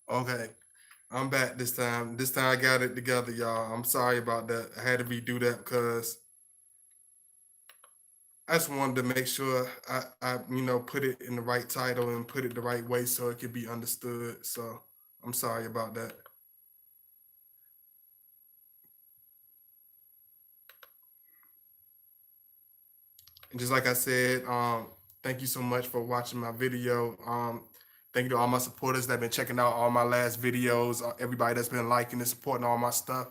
Okay, I'm back this time. This time I got it together, y'all. I'm sorry about that. I had to redo that because I just wanted to make sure I put it in the right title and put it the right way so it could be understood. So I'm sorry about that. And just like I said, thank you so much for watching my video. Thank you to all my supporters that have been checking out all my last videos, everybody that's been liking and supporting all my stuff.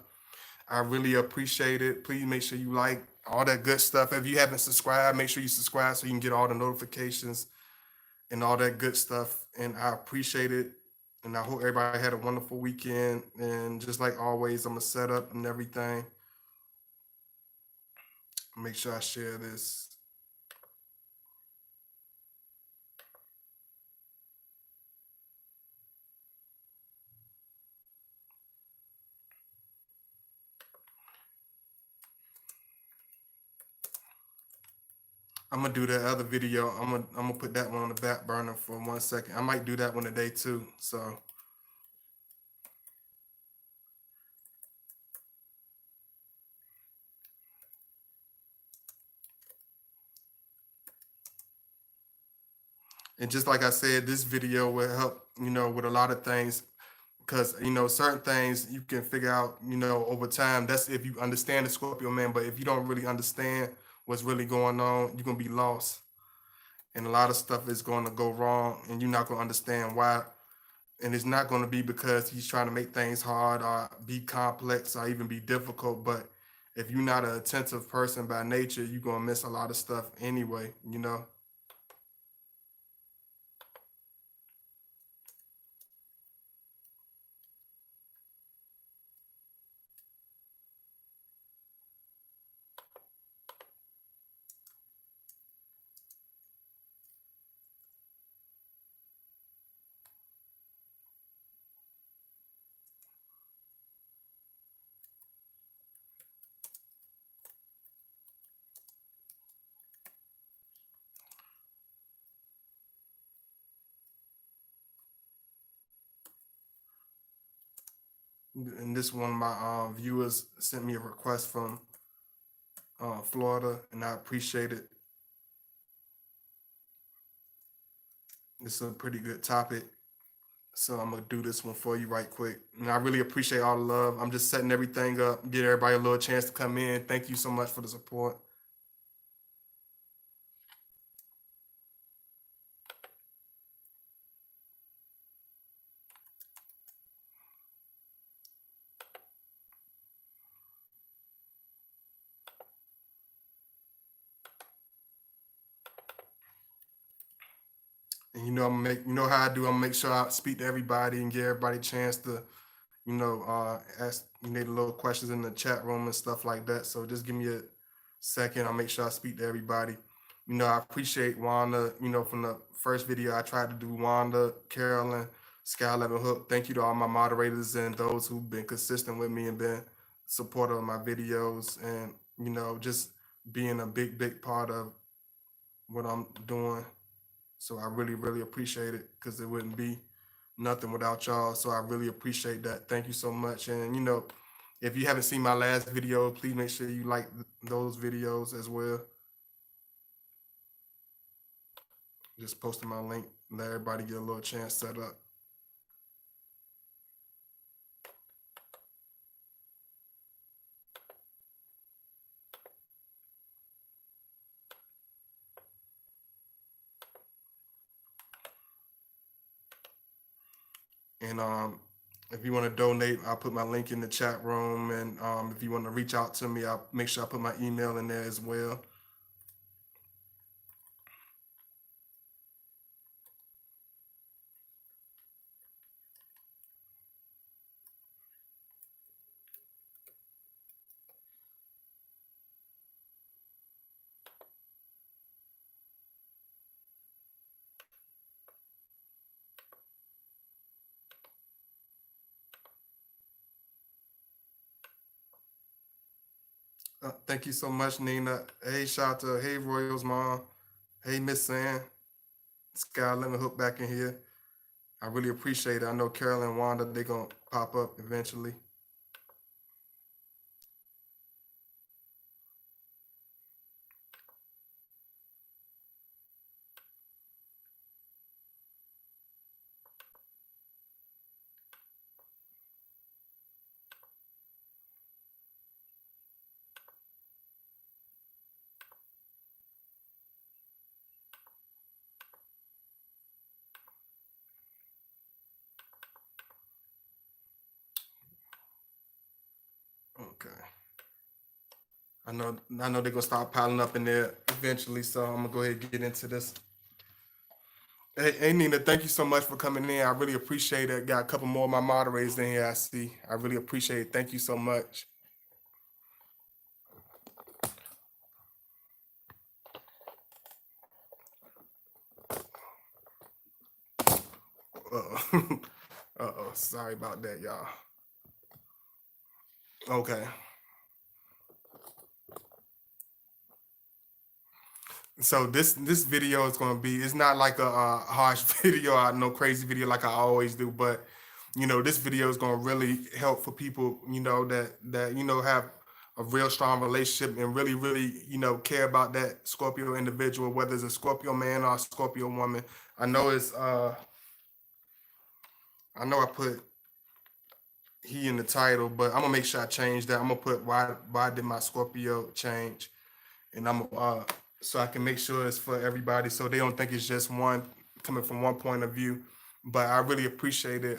I really appreciate it. Please make sure you like all that good stuff. If you haven't subscribed, make sure you subscribe so you can get all the notifications and all that good stuff. And I appreciate it. And I hope everybody had a wonderful weekend. And just like always, I'm gonna set up and everything. Make sure I share this. I'm gonna do that other video. I'm gonna put that one on the back burner for 1 second. I might do that one today too. So and just like I said, this video will help, with a lot of things because certain things you can figure out, over time. That's if you understand the Scorpio man, but if you don't really understand what's really going on, you're gonna be lost. And a lot of stuff is going to go wrong and you're not going to understand why. And it's not going to be because he's trying to make things hard or be complex or even be difficult, but if you're not an attentive person by nature, you're going to miss a lot of stuff anyway. And this one of my viewers sent me a request from Florida, and I appreciate it. It's a pretty good topic. So I'm gonna do this one for you right quick. And I really appreciate all the love. I'm just setting everything up, get everybody a little chance to come in. Thank you so much for the support. And how I do. I'm gonna make sure I speak to everybody and give everybody a chance to, ask the little questions in the chat room and stuff like that. So just give me a second. I'll make sure I speak to everybody. I appreciate Wanda. From the first video I tried to do, Wanda, Carolyn, Sky 11 Hook. Thank you to all my moderators and those who've been consistent with me and been supportive of my videos and just being a big, big part of what I'm doing. So I really, really appreciate it because it wouldn't be nothing without y'all. So I really appreciate that. Thank you so much. And if you haven't seen my last video, please make sure you like those videos as well. Just posting my link, let everybody get a little chance set up. And if you want to donate, I'll put my link in the chat room. And if you want to reach out to me, I'll make sure I put my email in there as well. Thank you so much, Nina. Hey, Shanta. Hey, Royals mom. Hey, Miss San. Sky, let me hook back in here. I really appreciate it. I know Carol and Wanda, they're gonna pop up eventually. Okay. I know they're gonna start piling up in there eventually, so I'm gonna go ahead and get into this. Hey Nina, thank you so much for coming in. I really appreciate it. Got a couple more of my moderators in here. I see. I really appreciate it. Thank you so much. Uh-oh. Uh-oh. Sorry about that, y'all. Okay. So this video is gonna be. It's not like a harsh video, no crazy video like I always do, but this video is gonna really help for people, that have a real strong relationship and really care about that Scorpio individual, whether it's a Scorpio man or a Scorpio woman. I know it's I know I put he in the title, but I'm gonna make sure I change that. I'm gonna put why did my Scorpio change, and I'm so I can make sure it's for everybody, so they don't think it's just one coming from one point of view. But I really appreciate it.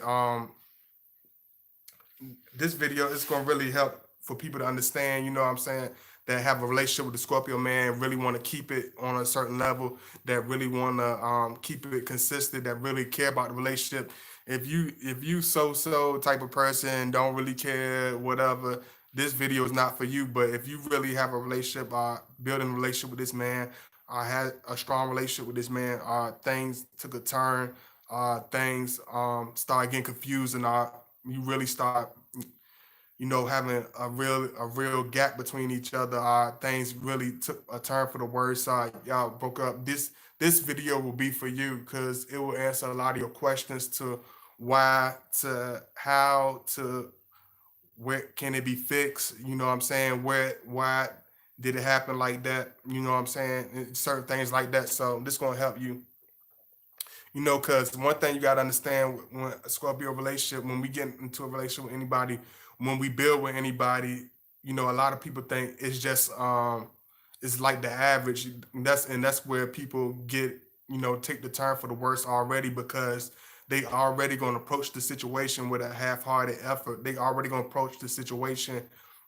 This video is going to really help for people to understand, you know what I'm saying, that have a relationship with the Scorpio man, really want to keep it on a certain level, that really want to keep it consistent, that really care about the relationship. If you so type of person, don't really care, whatever, this video is not for you. But if you really have a relationship, building a relationship with this man, had a strong relationship with this man, things took a turn, things start getting confused, and you really start having a real gap between each other. Things really took a turn for the worse. Y'all broke up. This video will be for you because it will answer a lot of your questions to why, to how, to where can it be fixed. You know what I'm saying? Why did it happen like that? You know what I'm saying? Certain things like that. So this gonna help you. Because one thing you got to understand, when a Scorpio relationship, when we get into a relationship with anybody, when we build with anybody, a lot of people think it's just it's like the average. That's where people get, take the turn for the worse already, because they already going to approach the situation with a half-hearted effort. They already going to approach the situation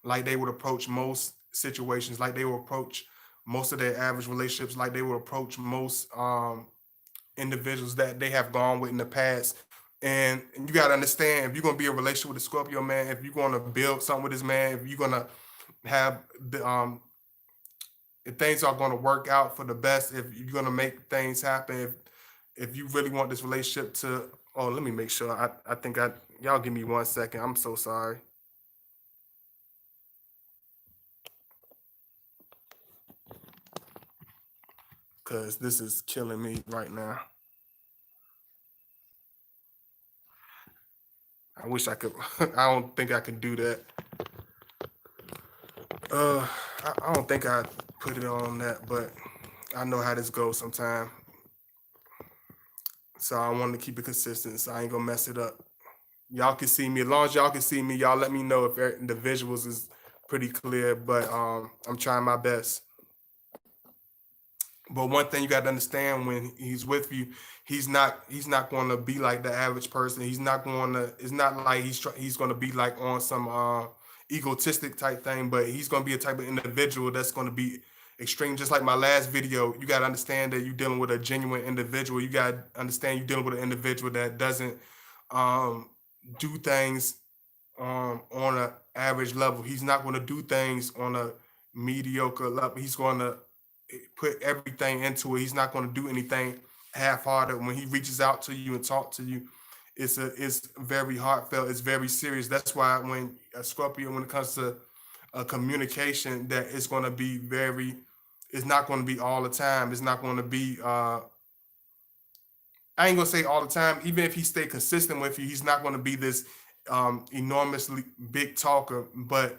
like they would approach most situations, like they would approach most of their average relationships, like they would approach most individuals that they have gone with in the past. And you got to understand, if you're going to be in a relationship with a Scorpio man, if you're going to build something with this man, if you're going to have if things are going to work out for the best, if you're going to make things happen, if you really want this relationship to, oh, let me make sure. I think y'all give me 1 second. I'm so sorry. Because this is killing me right now. I wish I could. I don't think I can do that. Uh, I don't think I put it on that, but I know how this goes sometimes. So I want to keep it consistent, so I ain't gonna mess it up. Y'all can see me. As long as y'all can see me, y'all let me know if the visuals is pretty clear. But I'm trying my best. But one thing you got to understand, when he's with you, he's not going to be like the average person. He's not going to. It's not like he's going to be like on some egotistic type thing. But he's going to be a type of individual that's going to be extreme. Just like my last video, you got to understand that you're dealing with a genuine individual. You got to understand you're dealing with an individual that doesn't um, do things on an average level. He's not going to do things on a mediocre level. He's going to put everything into it. He's not going to do anything half-hearted. When he reaches out to you and talk to you, it's very heartfelt. It's very serious. That's why when a Scorpio, when it comes to communication, that it's going to be very. It's not going to be all the time. It's not going to be I ain't gonna say all the time. Even if he stay consistent with you, he's not gonna be this enormously big talker. But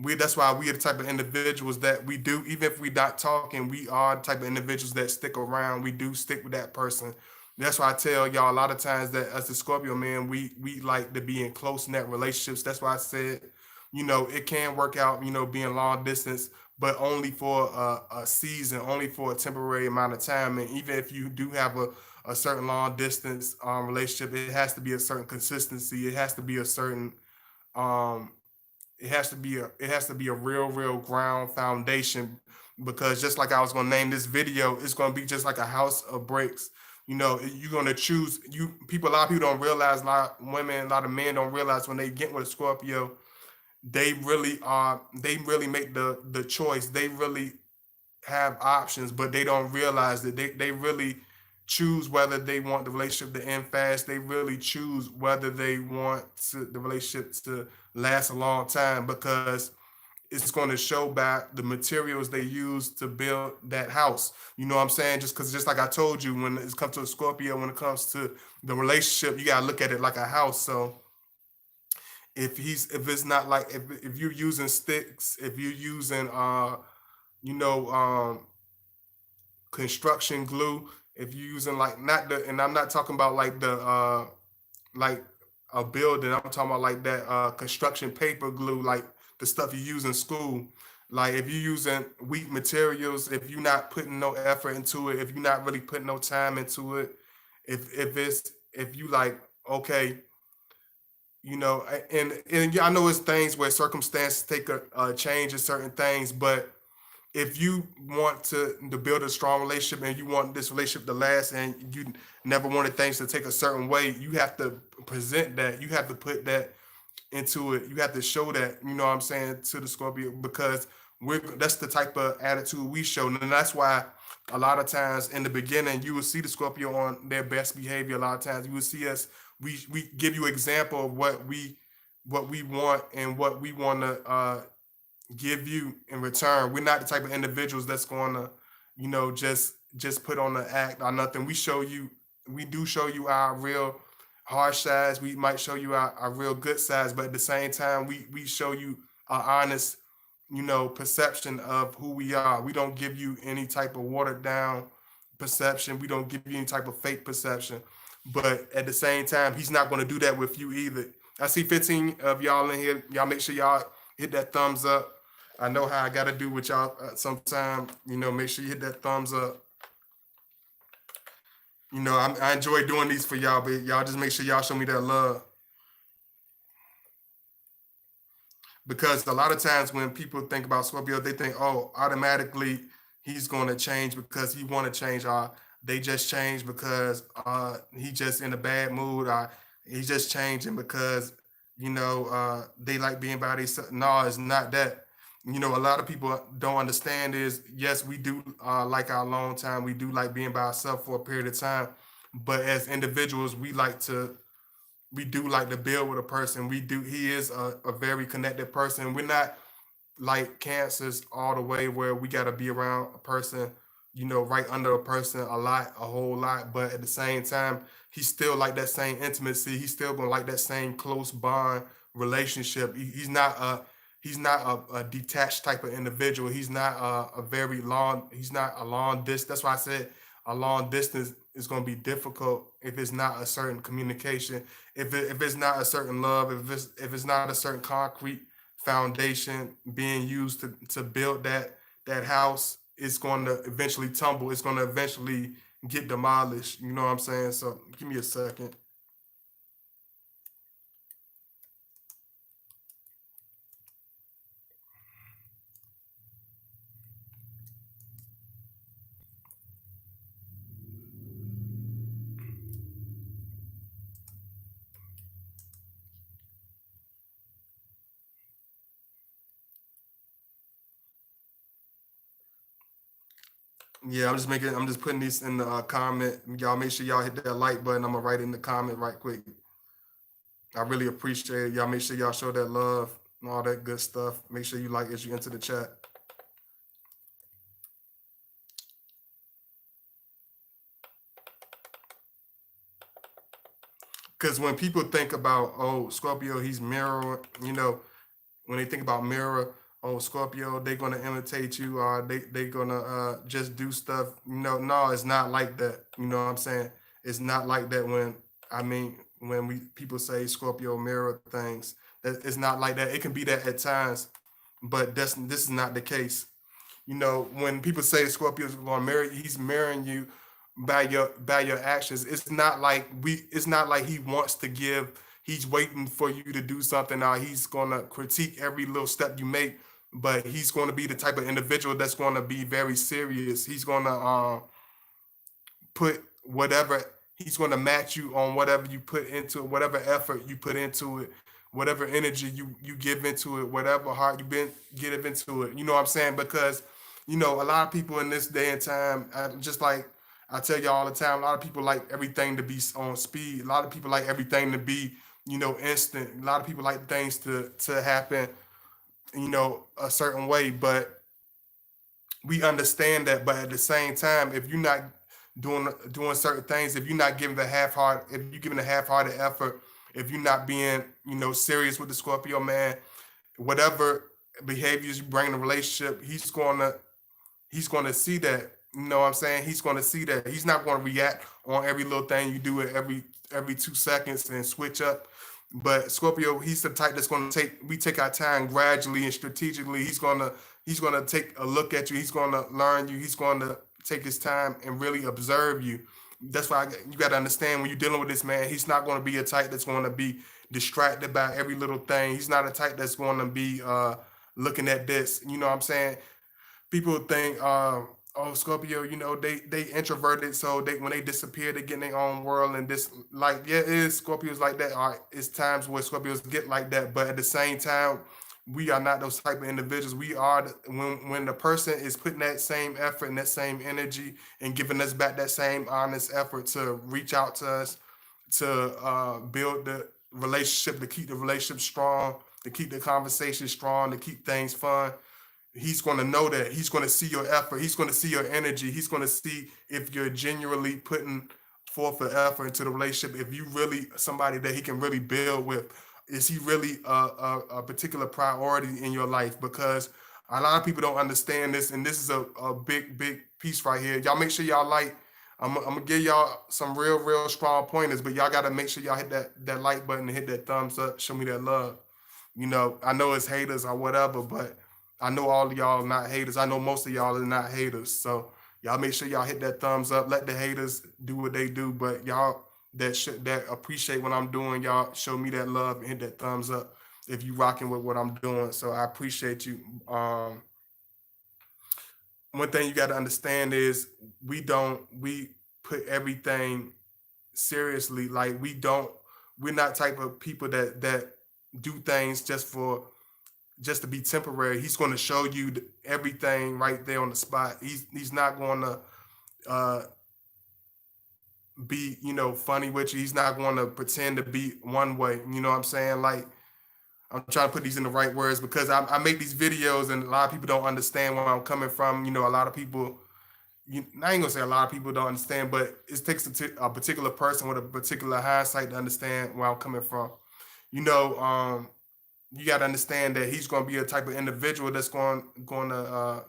we that's why we are the type of individuals that we do. Even if we not talking, we are the type of individuals that stick around. We do stick with that person. That's why I tell y'all a lot of times that as the Scorpio man, we like to be in close net relationships. That's why I said, it can work out, being long distance, but only for a season, only for a temporary amount of time. And even if you do have a certain long distance relationship, it has to be a certain consistency. It has to be a certain um, it has to be a real ground foundation, because just like I was gonna name this video, it's gonna be just like a house of bricks. You're gonna choose you people. A lot of people don't realize. A lot of women, a lot of men don't realize when they get with a Scorpio, they really make the choice. They really have options, but they don't realize that they really choose whether they want the relationship to end fast. They really choose whether they want the relationship to last a long time, because it's going to show by the materials they use to build that house. You know what I'm saying? Just like I told you, when it comes to a Scorpio, when it comes to the relationship, you gotta look at it like a house. So if it's not like, if you're using sticks, if you're using you know construction glue, if you're using like, not the, and I'm not talking about like the like a building. I'm talking about like that construction paper glue, like the stuff you use in school. Like if you're using weak materials, if you're not putting no effort into it, if you're not really putting no time into it, if you like, okay, and yeah, I know it's things where circumstances take a change in certain things, but if you want to build a strong relationship and you want this relationship to last, and you never wanted things to take a certain way, you have to present that. You have to put that into it. You have to show that, you know what I'm saying, to the Scorpio, because that's the type of attitude we show. And that's why a lot of times in the beginning you will see the Scorpio on their best behavior. A lot of times you will see us, we give you example of what we want and what we want to give you in return. We're not the type of individuals that's going to, just put on the act or nothing. We do show you our real harsh sides. We might show you our real good sides, but at the same time, we show you our honest, perception of who we are. We don't give you any type of watered down perception. We don't give you any type of fake perception. But at the same time, he's not going to do that with you either. I see 15 of y'all in here. Y'all make sure y'all hit that thumbs up. I know how I got to do with y'all sometime. Make sure you hit that thumbs up. I enjoy doing these for y'all, but y'all just make sure y'all show me that love. Because a lot of times when people think about Scorpio, they think, oh, automatically he's going to change because he want to change, or they just change because he just in a bad mood, or he's just changing because they like being by themselves. No, it's not that. A lot of people don't understand is, yes, we do like our alone time. We do like being by ourselves for a period of time, but as individuals, we do like to build with a person. He is a very connected person. We're not like cancers all the way where we got to be around a person, right under a person a lot, a whole lot. But at the same time, he's still like that same intimacy. He's still gonna like that same close bond relationship. He's not a detached type of individual. He's not a very long. He's not a long distance. That's why I said a long distance is going to be difficult if it's not a certain communication, if it's not a certain love, if it's not a certain concrete foundation being used to build that house. It's going to eventually tumble. It's going to eventually get demolished. You know what I'm saying? So give me a second. Yeah, I'm just putting these in the comment. Y'all make sure y'all hit that like button. I'm gonna write in the comment right quick. I really appreciate it. Y'all make sure y'all show that love and all that good stuff. Make sure you like as you enter the chat. Because when people think about, oh, Scorpio, he's mirror, when they think about mirror, oh, Scorpio, they gonna imitate you, or they gonna just do stuff. No, it's not like that. You know what I'm saying? It's not like that. When we people say Scorpio mirror things, that it's not like that. It can be that at times, but this is not the case. When people say Scorpio's going to marry, he's marrying you by your actions. It's not like he wants to give. He's waiting for you to do something, or he's going to critique every little step you make. But he's going to be the type of individual that's going to be very serious. He's going to put whatever he's going to match you on whatever you put into it, whatever effort you put into it, whatever energy you give into it, whatever heart you been give into it. You know what I'm saying? Because a lot of people in this day and time, just like I tell you all the time, a lot of people like everything to be on speed. A lot of people like everything to be instant. A lot of people like things to happen a certain way, but we understand that. But at the same time, if you're not doing certain things, if you're not giving if you're giving a half-hearted effort, if you're not being serious with the Scorpio man, whatever behaviors you bring in a relationship, he's gonna see that. You know what I'm saying? He's gonna see that. He's not gonna react on every little thing you do it every 2 seconds and switch up. But Scorpio, he's the type that's gonna take our time gradually and strategically. He's gonna take a look at you. He's gonna learn you. He's gonna take his time and really observe you. That's why you got to understand when you're dealing with this man, he's not going to be a type that's going to be distracted by every little thing. He's not a type that's going to be looking at this. You know what I'm saying? People think, oh, Scorpio, they introverted, so when they disappear, they get in their own world, and this, like, yeah, it is Scorpios like that. All right, it's times where Scorpios get like that, but at the same time, we are not those type of individuals. We are when the person is putting that same effort and that same energy and giving us back that same honest effort to reach out to us, to build the relationship, to keep the relationship strong, to keep the conversation strong, to keep things fun. He's going to know that. He's going to see your effort. He's going to see your energy. He's going to see if you're genuinely putting forth an effort into the relationship. If you really somebody that he can really build with, is he really a particular priority in your life? Because a lot of people don't understand this, and this is a big piece right here. Y'all make sure y'all like. I'm gonna give y'all some real strong pointers, but y'all gotta make sure y'all hit that like button and hit that thumbs up. Show me that love. I know it's haters or whatever, but I know all of y'all are not haters. I know most of y'all are not haters. So y'all make sure y'all hit that thumbs up. Let the haters do what they do, but y'all that appreciate what I'm doing, y'all show me that love and hit that thumbs up if you rocking with what I'm doing. So I appreciate you. One thing you got to understand is we put everything seriously. Like we're not type of people that do things just to be temporary. He's going to show you everything right there on the spot. He's not going to uh, be funny with you. He's not going to pretend to be one way. You know what I'm saying? Like I'm trying to put these in the right words because I make these videos and a lot of people don't understand where I'm coming from. A lot of people. I ain't gonna say a lot of people don't understand, but it takes a particular person with a particular hindsight to understand where I'm coming from. You know, you got to understand that he's going to be a type of individual that's going to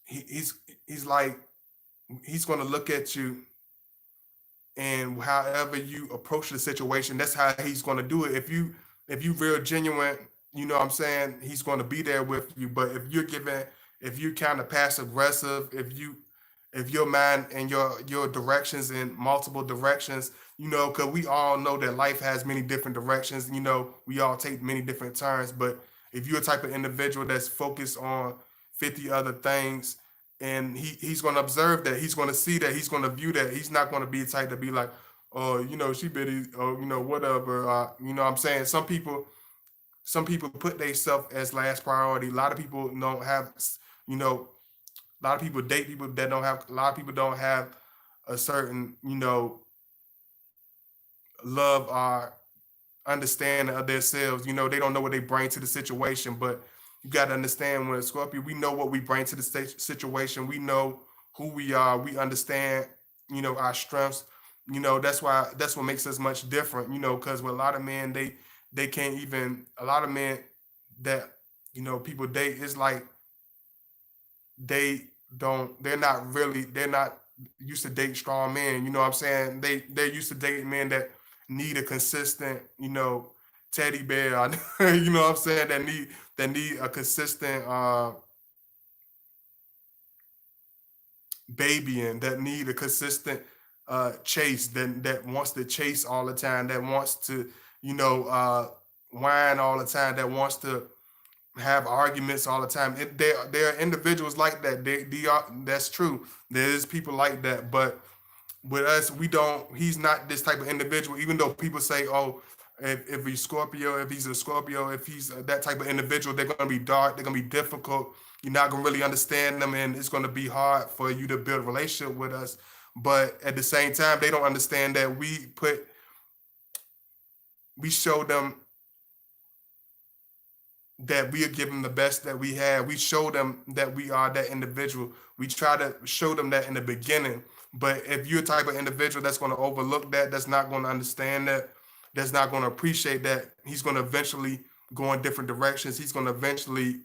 he's like he's going to look at you, and however you approach the situation, that's how he's going to do it. If you real genuine, you know what I'm saying, he's going to be there with you. But if you're kind of passive aggressive, if your mind and your directions in multiple directions, because we all know that life has many different directions. We all take many different turns. But if you're a type of individual that's focused on 50 other things, and he's going to observe that, he's going to see that, he's going to view that. He's not going to be a type to be like, oh, she bitty, or whatever. What I'm saying, some people put themselves as last priority. A lot of people don't have, a lot of people date people that don't have. A lot of people don't have a certain, love or understanding of themselves. They don't know what they bring to the situation. But you got to understand, when Scorpio, we know what we bring to the situation. We know who we are. We understand. our strengths. That's what makes us much different. Because with a lot of men, they can't even. A lot of men that people date, it's like they don't. They're not used to date strong men. You know what I'm saying? They're used to dating men that need a consistent, teddy bear. You know what I'm saying? That need a consistent baby, and that need a consistent chase, that wants to chase all the time, that wants to whine all the time, that wants to have arguments all the time. There are individuals like that. That's true. There is people like that, but with us, we don't. He's not this type of individual. Even though people say, "Oh, if he's Scorpio, if he's a Scorpio, if he's that type of individual, they're gonna be dark. They're gonna be difficult. You're not gonna really understand them, and it's gonna be hard for you to build a relationship with us." But at the same time, they don't understand that we show them that we are giving the best that we have. We show them that we are that individual. We try to show them that in the beginning. But if you're a type of individual that's going to overlook that, that's not going to understand that, that's not going to appreciate that, he's going to eventually go in different directions. He's going to eventually,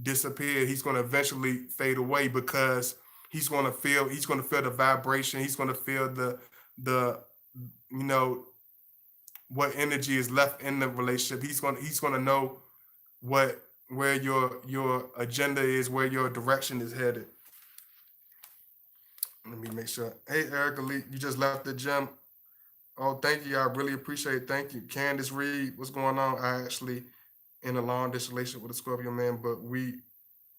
disappear. He's going to eventually fade away because he's going to feel the vibration. He's going to feel the, you know, what energy is left in the relationship. He's going to know where your agenda is, where your direction is headed. Let me make sure. Hey, Erica Lee, you just left the gym. Oh, thank you. I really appreciate it. Thank you. Candace Reed, what's going on? I actually in a long distance relationship with a Scorpio man, but we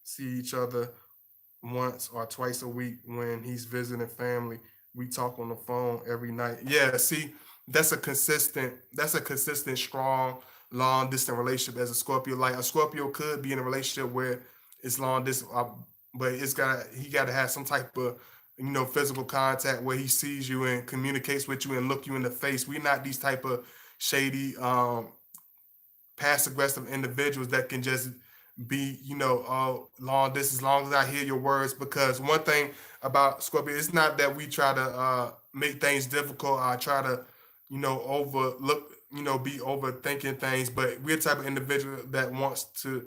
see each other once or twice a week when he's visiting family. We talk on the phone every night. Yeah, see, that's a consistent, strong, long distance relationship as a Scorpio. Like a Scorpio could be in a relationship where it's long distance, but he got to have some type of physical contact where he sees you and communicates with you and look you in the face. We're not these type of shady passive aggressive individuals that can just be, long distance, as long as I hear your words. Because one thing about Scorpio, it's not that we try to make things difficult. I try to, overlook, be overthinking things, but we're the type of individual that wants to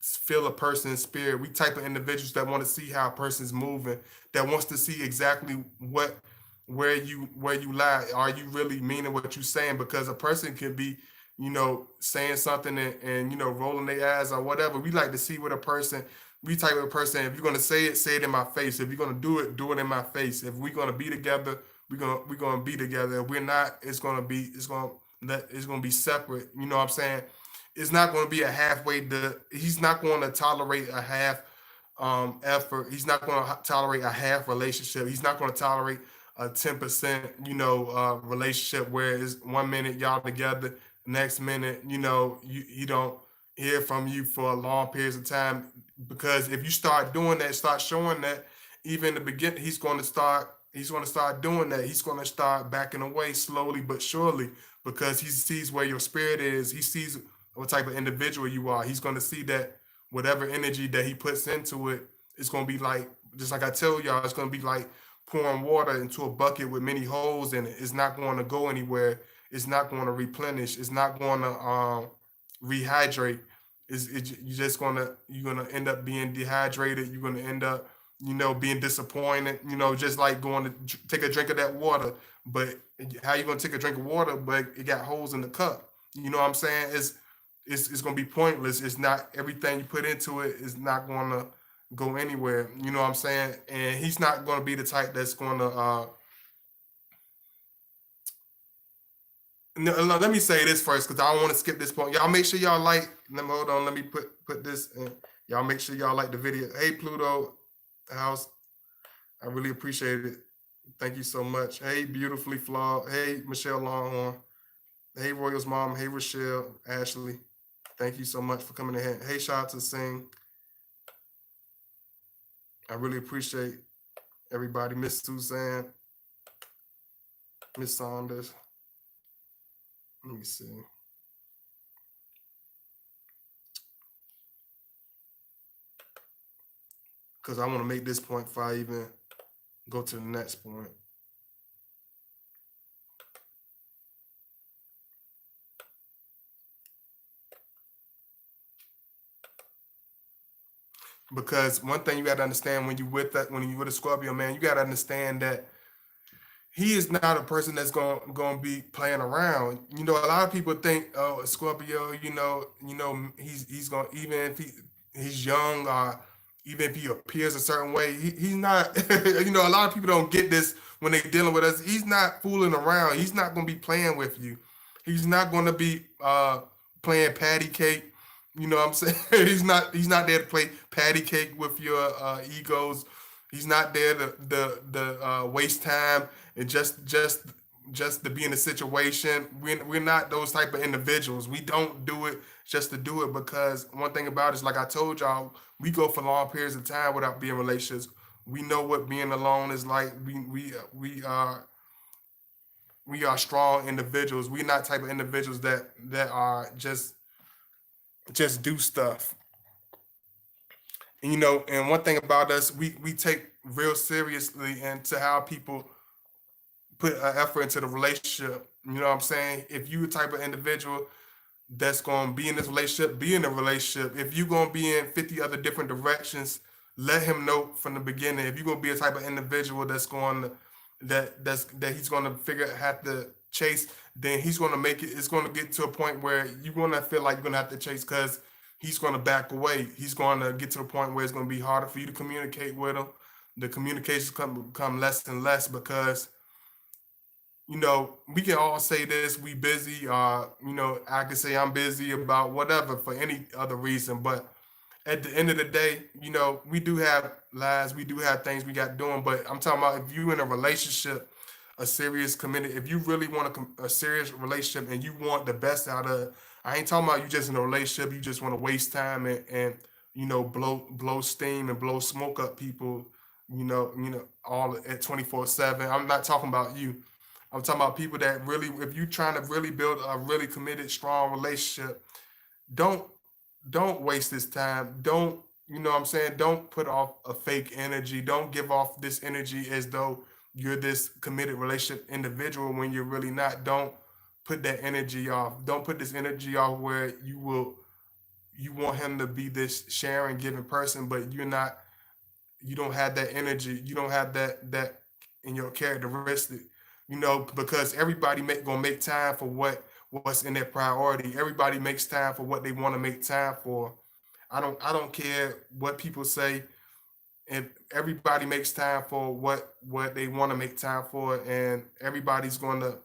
feel a person's spirit. We type of individuals that want to see how a person's moving, that wants to see exactly where you lie. Are you really meaning what you're saying? Because a person can be, saying something and rolling their eyes or whatever. We like to see what a person. We type of person. If you're gonna say it in my face. If you're gonna do it in my face. If we're gonna be together, we're gonna be together. If we're not, it's gonna be separate. You know what I'm saying? It's not gonna be a halfway. He's not gonna tolerate a half effort. He's not going to tolerate a half relationship. He's not going to tolerate a 10%, relationship where it's 1 minute y'all together, next minute, you don't hear from you for long periods of time. Because if you start doing that, start showing that, even in the beginning, he's going to start doing that. He's going to start backing away slowly but surely because he sees where your spirit is. He sees what type of individual you are. He's going to see that whatever energy that he puts into it, it's gonna be like, just like I tell y'all, it's gonna be like pouring water into a bucket with many holes in it. It's not going to go anywhere. It's not going to replenish. It's not going to rehydrate. You're gonna end up being dehydrated. You're gonna end up, being disappointed. Just like going to take a drink of that water. But how you gonna take a drink of water, but it got holes in the cup? You know what I'm saying? It's gonna be pointless. It's not everything you put into it is not gonna go anywhere. You know what I'm saying? And he's not gonna be the type that's gonna no, no, let me say this first because I don't want to skip this point. Y'all make sure y'all like. Let me hold on. Let me put this in. Y'all make sure y'all like the video. Hey Pluto House, I really appreciate it. Thank you so much. Hey, beautifully flawed. Hey, Michelle Longhorn. Hey, Royals mom. Hey, Rochelle, Ashley. Thank you so much for coming in. Hey, shout out to Sing. I really appreciate everybody. Miss Suzanne, Miss Saunders. Let me see. Because I want to make this point before I even go to the next point. Because one thing you got to understand when you with that, when you with a Scorpio, man, you got to understand that he is not a person that's going to be playing around. You know, a lot of people think, oh, Scorpio, he's going to, even if he's young, or even if he appears a certain way, he's not. You know, a lot of people don't get this when they dealing with us. He's not fooling around. He's not going to be playing with you. He's not going to be playing patty cake. You know what I'm saying? He's not there to play patty cake with your egos. He's not there to waste time and just to be in a situation. We're not those type of individuals. We don't do it just to do it, because one thing about it is, like I told y'all, we go for long periods of time without being in relationships. We know what being alone is like. We are strong individuals. We're not type of individuals that are just do stuff. And and one thing about us, we take real seriously into how people put an effort into the relationship. You know what I'm saying? If you a type of individual that's gonna be in this relationship, be in a relationship. If you're gonna be in 50 other different directions, let him know from the beginning. If you're gonna be a type of individual that he's gonna have to chase, then he's gonna make it. It's gonna get to a point where you're gonna feel like you're gonna have to chase, because he's gonna back away. He's gonna get to the point where it's gonna be harder for you to communicate with him. The communications become less and less, because we can all say this, we busy, I can say I'm busy about whatever for any other reason, but at the end of the day, we do have lives, we do have things we got doing, but I'm talking about if you in a relationship, a serious committed, if you really want a serious relationship and you want the best out of it, I ain't talking about you just in a relationship, you just want to waste time and blow steam and blow smoke up people, all at 24/7. I'm not talking about you. I'm talking about people that really, if you trying to really build a really committed, strong relationship, don't don't waste this time. Don't what I'm saying? Don't put off a fake energy. Don't give off this energy as though you're this committed relationship individual when you're really not. Don't put that energy off. Don't put this energy off where you want him to be this sharing, giving person, but you're not. You don't have that energy. You don't have that in your characteristic. Because everybody gonna make time for what's in their priority. Everybody makes time for what they want to make time for. I don't care what people say. And everybody makes time for what they want to make time for, and everybody's going to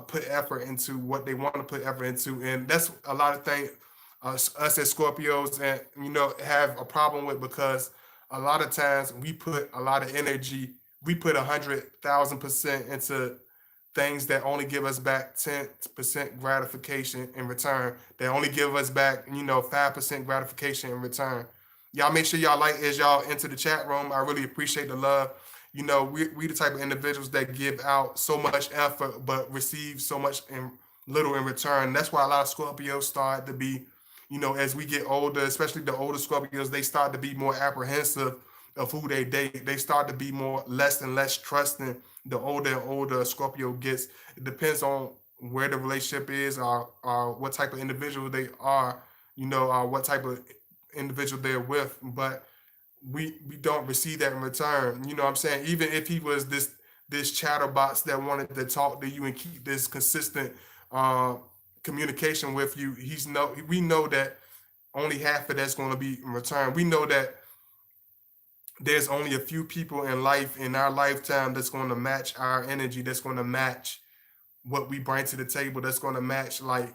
put effort into what they want to put effort into, and that's a lot of things us as Scorpios and have a problem with, because a lot of times we put a lot of energy, we put 100,000% into things that only give us back 10% gratification in return. They only give us back 5% gratification in return. Y'all make sure y'all like as y'all enter the chat room. I really appreciate the love. We the type of individuals that give out so much effort but receive so much in little in return. That's why a lot of Scorpios start to be, as we get older, especially the older Scorpios, they start to be more apprehensive of who they date. They start to be more less and less trusting the older and older a Scorpio gets. It depends on where the relationship is, or what type of individual they are, or what type of individual they're with. But we don't receive that in return. You know what I'm saying? Even if he was this chatterbox that wanted to talk to you and keep this consistent uh, communication with you, we know that only half of that's going to be in return. We know that there's only a few people in life in our lifetime that's going to match our energy, that's going to match what we bring to the table, that's going to match like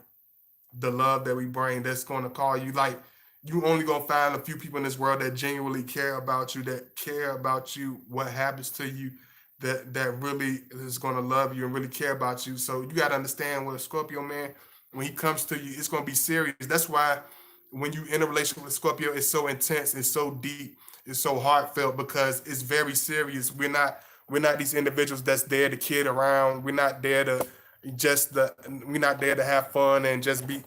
the love that we bring, that's going to call you. Like, you only gonna find a few people in this world that genuinely care about you, that care about you, what happens to you, that really is gonna love you and really care about you. So you gotta understand, with a Scorpio man, when he comes to you, it's gonna be serious. That's why when you in a relationship with Scorpio, it's so intense, it's so deep, it's so heartfelt, because it's very serious. We're not these individuals that's there to kid around. We're not there to we're not there to have fun and just be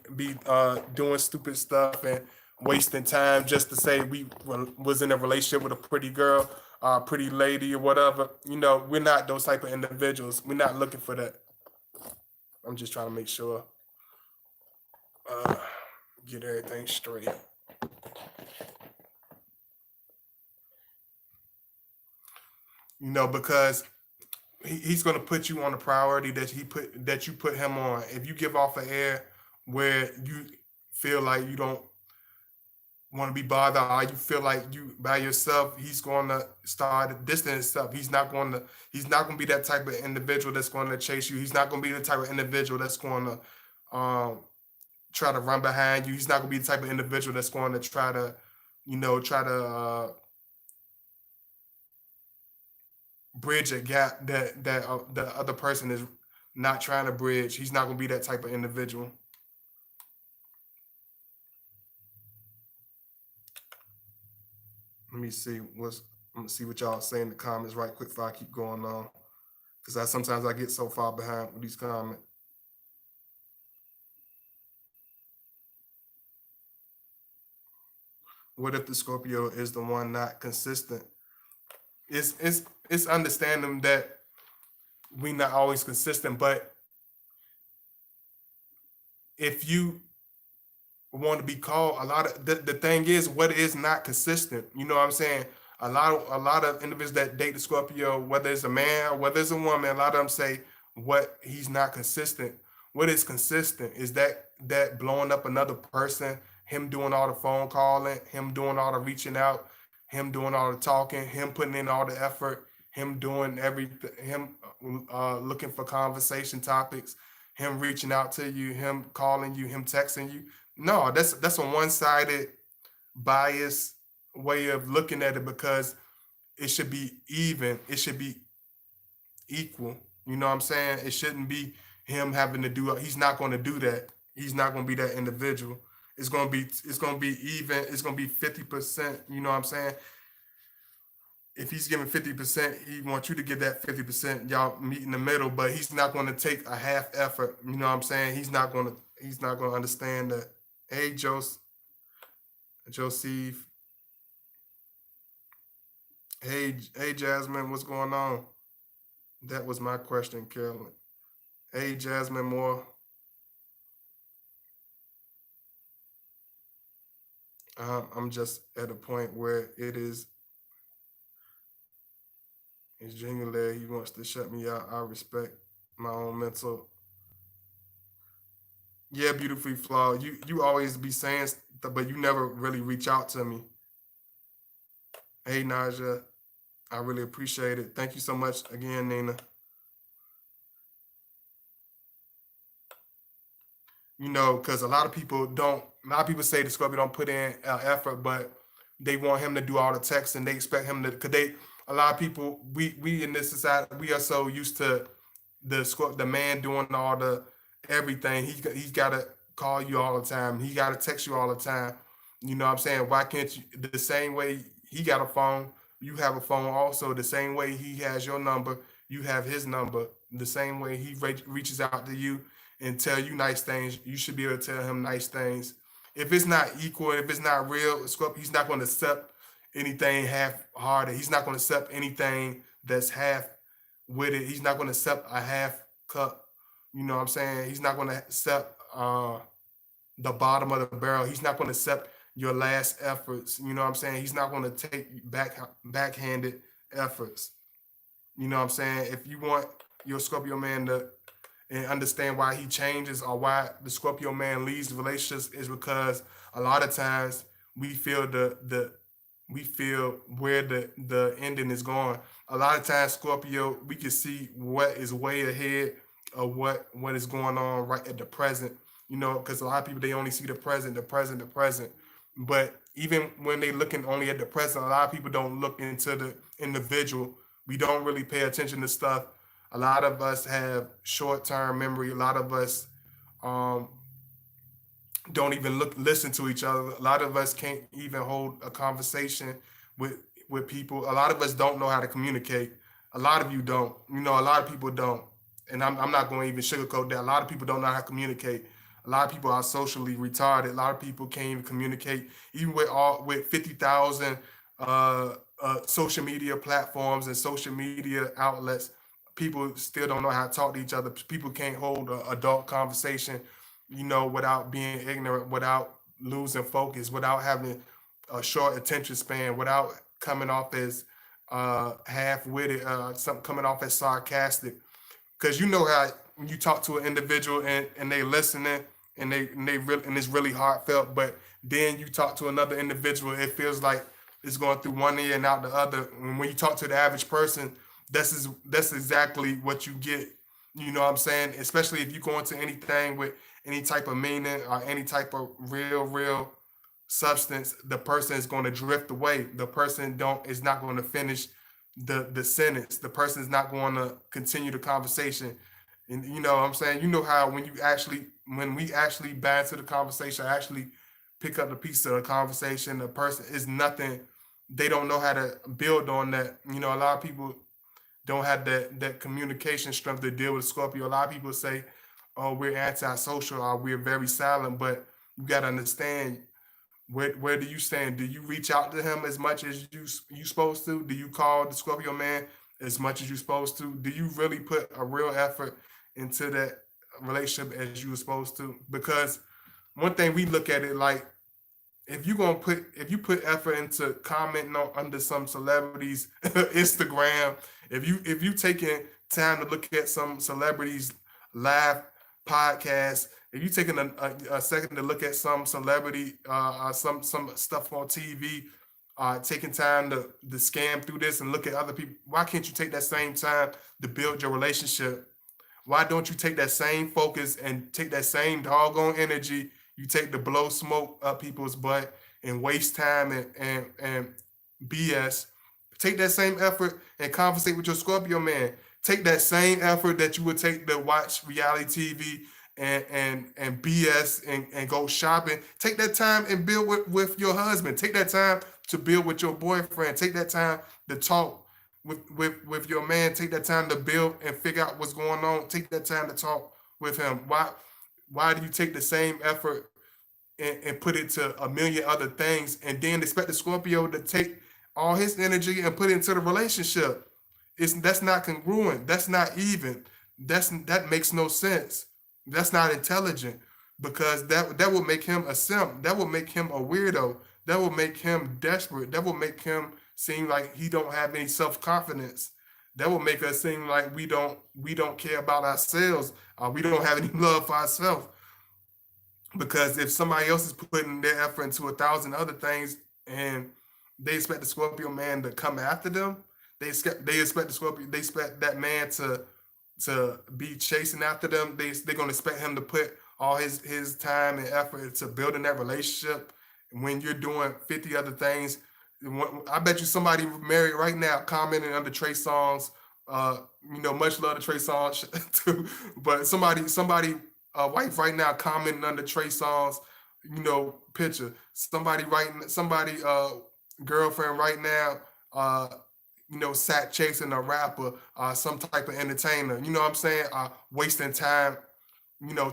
doing stupid stuff and wasting time just to say we was in a relationship with a pretty girl. pretty lady or whatever. We're not those type of individuals. We're not looking for that. I'm just trying to make sure, uh, get everything straight. Because he's going to put you on the priority that you put him on. If you give off an air where you feel like you don't want to be bothered, or you feel like you by yourself, he's going to start distancing himself. He's not going to be that type of individual that's going to chase you. He's not going to be the type of individual that's going to try to run behind you. He's not going to be the type of individual that's going to try to bridge a gap that the other person is not trying to bridge. He's not going to be that type of individual. Let me see what's. I'm gonna see what y'all say in the comments right quick before I keep going on, because sometimes I get so far behind with these comments. What if the Scorpio is the one not consistent? It's understanding that we not always consistent, but if you want to be called, a lot of the thing is what is not consistent. You know what I'm saying? A lot of individuals that date the Scorpio, whether it's a man or whether it's a woman, a lot of them say what he's not consistent. What is consistent is that blowing up another person, him doing all the phone calling, him doing all the reaching out, him doing all the talking, him putting in all the effort, him doing everything, him looking for conversation topics, him reaching out to you, him calling you, him texting you. No, that's a one-sided bias way of looking at it, because it should be even. It should be equal. You know what I'm saying? It shouldn't be him having to do. He's not going to do that. He's not going to be that individual. It's going to be even. It's going to be 50%. You know what I'm saying? If he's giving 50%, he wants you to give that 50%. Y'all meet in the middle, but he's not going to take a half effort. You know what I'm saying? He's not going to understand that. Hey, Joseph. Hey, Jasmine, what's going on? That was my question, Carolyn. Hey, Jasmine Moore. I'm just at a point where it's genuinely he wants to shut me out. I respect my own mental. Yeah, beautifully flawed. You always be saying stuff, but you never really reach out to me. Hey, Naja, I really appreciate it. Thank you so much again, Nina. Because a lot of people say the Scorpio don't put in effort, but they want him to do all the text and they expect him to, because a lot of people, we in this society, we are so used to the man doing all the everything. He's got to call you all the time. He got to text you all the time. You know what I'm saying? Why can't you, the same way he got a phone, you have a phone also, the same way he has your number, you have his number, the same way he reaches out to you and tell you nice things, you should be able to tell him nice things. If it's not equal, if it's not real, he's not going to accept anything half-hearted. He's not going to accept anything that's half with it. He's not going to accept a half cup. You know what I'm saying? He's not going to accept the bottom of the barrel. He's not going to accept your last efforts. You know what I'm saying? He's not going to take backhanded efforts. You know what I'm saying? If you want your Scorpio man to and understand why he changes or why the Scorpio man leaves the relationships, is because a lot of times we feel we feel where the ending is going. A lot of times Scorpio, we can see what is way ahead of what is going on right at the present. Because a lot of people, they only see the present, the present, the present. But even when they looking only at the present, a lot of people don't look into the individual. We don't really pay attention to stuff. A lot of us have short-term memory. A lot of us um, don't even listen to each other. A lot of us can't even hold a conversation with people. A lot of us don't know how to communicate. A lot of you don't. A lot of people don't. And I'm not going to even sugarcoat that. A lot of people don't know how to communicate. A lot of people are socially retarded. A lot of people can't even communicate. Even with 50,000 social media platforms and social media outlets, people still don't know how to talk to each other. People can't hold an adult conversation, without being ignorant, without losing focus, without having a short attention span, without coming off as half-witted, something coming off as sarcastic. Because you know how when you talk to an individual and they listening and they really and it's really heartfelt, but then you talk to another individual, it feels like it's going through one ear and out the other. And when you talk to the average person, that's exactly what you get. You know what I'm saying? Especially if you go into anything with any type of meaning or any type of real substance, the person is going to drift away. The person don't is not going to finish the sentence. The person is not going to continue the conversation. And you know what I'm saying? You know how when we actually back to the conversation, actually pick up the piece of the conversation, the person is nothing. They don't know how to build on that. A lot of people don't have that communication strength to deal with Scorpio. A lot of people say, "Oh, we're antisocial or we're very silent," but you got to understand where do you stand? Do you reach out to him as much as you supposed to? Do you call the Scorpio man as much as you supposed to? Do you really put a real effort into that relationship as you were supposed to? Because one thing we look at it like if you put effort into commenting on under some celebrities Instagram, if you taking time to look at some celebrities live podcast, if you taking a second to look at some celebrity some stuff on TV, taking time to scan through this and look at other people, why can't you take that same time to build your relationship? Why don't you take that same focus and take that same doggone energy you take to blow smoke up people's butt and waste time and BS? Take that same effort and conversate with your Scorpio man. Take that same effort that you would take to watch reality TV and BS and go shopping. Take that time and build with your husband. Take that time to build with your boyfriend. Take that time to talk with your man. Take that time to build and figure out what's going on. Take that time to talk with him. Why do you take the same effort and put it to a million other things and then expect the Scorpio to take all his energy and put it into the relationship? That's not congruent. That's not even. That makes no sense. That's not intelligent because that will make him a simp. That will make him a weirdo. That will make him desperate. That will make him seem like he don't have any self-confidence. That will make us seem like we don't care about ourselves. We don't have any love for ourselves. Because if somebody else is putting their effort into 1,000 other things and they expect the Scorpio man to come after them, they expect the Scorpio, they expect that man to be chasing after them. They're gonna expect him to put all his time and effort into building that relationship. When you're doing 50 other things, I bet you somebody married right now commenting under Trey songs. Much love to Trey songs too, but somebody wife right now commenting under Trey songs, picture. Somebody girlfriend right now, sat chasing a rapper, some type of entertainer. You know what I'm saying? Wasting time,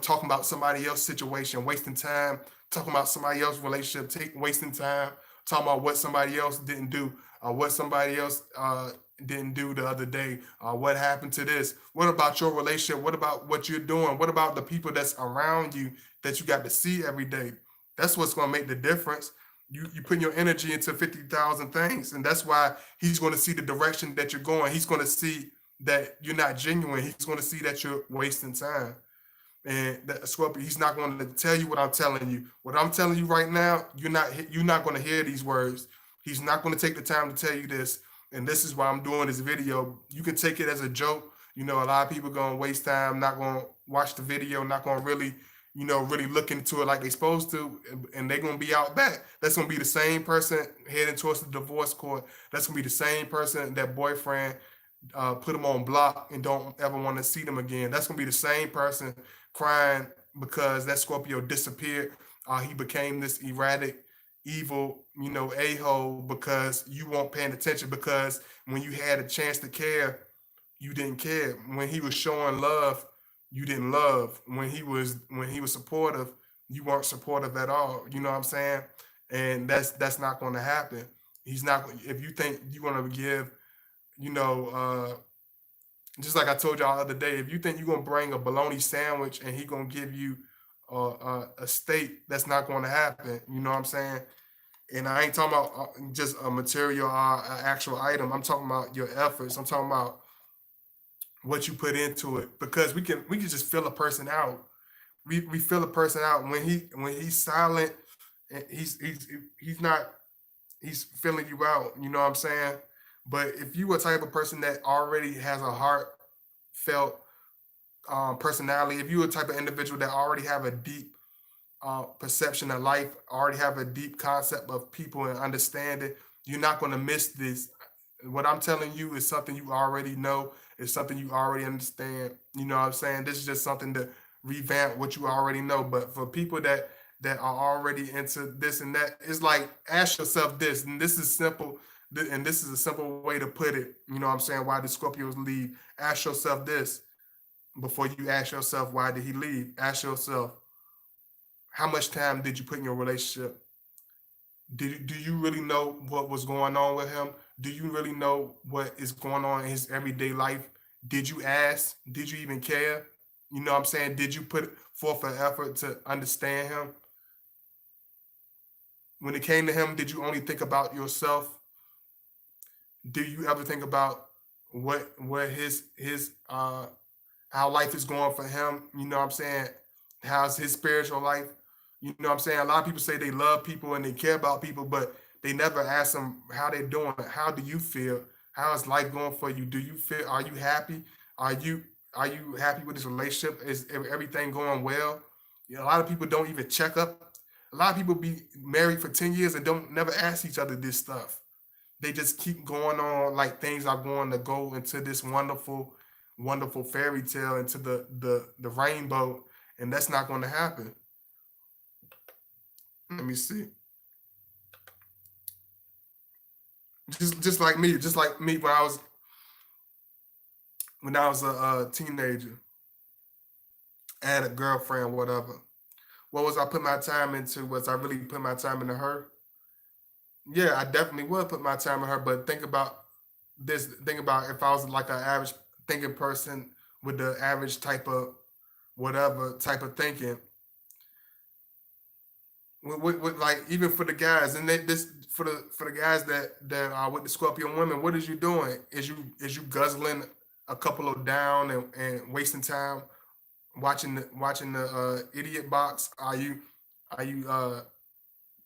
talking about somebody else's situation, wasting time, talking about somebody else's relationship, wasting time, talking about what somebody else didn't do, what somebody else didn't do the other day. What happened to this? What about your relationship? What about what you're doing? What about the people that's around you that you got to see every day? That's what's going to make the difference. You put your energy into 50,000 things, and that's why he's going to see the direction that you're going. He's going to see that you're not genuine. He's going to see that you're wasting time. And that Scorpio, he's not going to tell you what I'm telling you. What I'm telling you right now, you're not going to hear these words. He's not going to take the time to tell you this. And this is why I'm doing this video. You can take it as a joke. A lot of people going to waste time, not going to watch the video, not going to really look into it like they're supposed to, and they're going to be out back. That's going to be the same person heading towards the divorce court. That's going to be the same person that boyfriend put them on block and don't ever want to see them again. That's going to be the same person crying because that Scorpio disappeared. He became this erratic, evil, a-hole because you weren't paying attention, because when you had a chance to care, you didn't care. When he was showing love, you didn't love. When he was supportive, you weren't supportive at all. You know what I'm saying? And that's not going to happen. He's not. If you think you're gonna give, you know, just like I told y'all the other day, if you think you're gonna bring a bologna sandwich and he gonna give you a steak, that's not going to happen. You know what I'm saying? And I ain't talking about just a material or an actual item. I'm talking about your efforts. I'm talking about what you put into it, because we can just feel a person out. We feel a person out when he's silent. And he's not, he's filling you out. You know what I'm saying? But if you a type of person that already has a heartfelt personality, if you a type of individual that already have a deep perception of life, already have a deep concept of people and understanding, you're not going to miss this. What I'm telling you is something you already know. It's something you already understand. You know what I'm saying? This is just something to revamp what you already know. But for people that are already into this and that, it's like ask yourself this, and this is simple, and this is a simple way to put it. You know what I'm saying? Why did Scorpios leave? Ask yourself this before you ask yourself why did he leave. Ask yourself, how much time did you put in your relationship? Do you really know what was going on with him? Do you really know what is going on in his everyday life? Did you ask? Did you even care? You know what I'm saying? Did you put forth an effort to understand him? When it came to him, did you only think about yourself? Do you ever think about what his how life is going for him? You know what I'm saying? How's his spiritual life? You know what I'm saying? A lot of people say they love people and they care about people, but they never ask them how they're doing. How do you feel? How is life going for you? Do you feel? Are you happy? Are you are you happy with this relationship? Is everything going well? You know, a lot of people don't even check up. A lot of people be married for 10 years and don't never ask each other this stuff. They just keep going on like things are going to go into this wonderful, wonderful fairy tale, into the rainbow, and that's not going to happen. Let me see. Just like me when I was a teenager, I had a girlfriend, whatever. What was I put my time into? Was I really put my time into her? Yeah, I definitely would put my time in her. But think about this. Think about if I was like an average thinking person with the average type of whatever type of thinking, with like even for the guys, and this for the guys that are with the Scorpion women, what is you doing? Is you guzzling a couple of down and wasting time watching the idiot box? Are you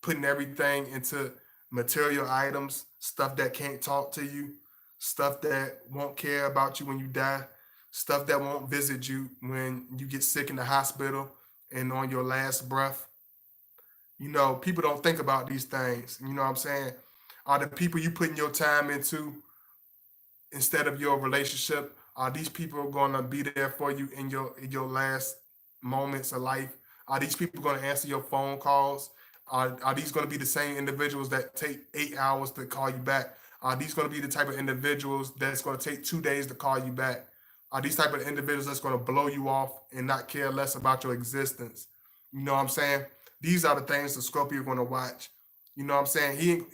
putting everything into material items, stuff that can't talk to you, stuff that won't care about you when you die, stuff that won't visit you when you get sick in the hospital and on your last breath? You know, people don't think about these things. You know what I'm saying? Are the people you putting your time into instead of your relationship, are these people going to be there for you in your last moments of life? Are these people going to answer your phone calls? Are these going to be the same individuals that take 8 hours to call you back? Are these going to be the type of individuals that's going to take 2 days to call you back? Are these type of individuals that's going to blow you off and not care less about your existence? You know what I'm saying? These are the things the Scorpio going to watch. You know what I'm saying?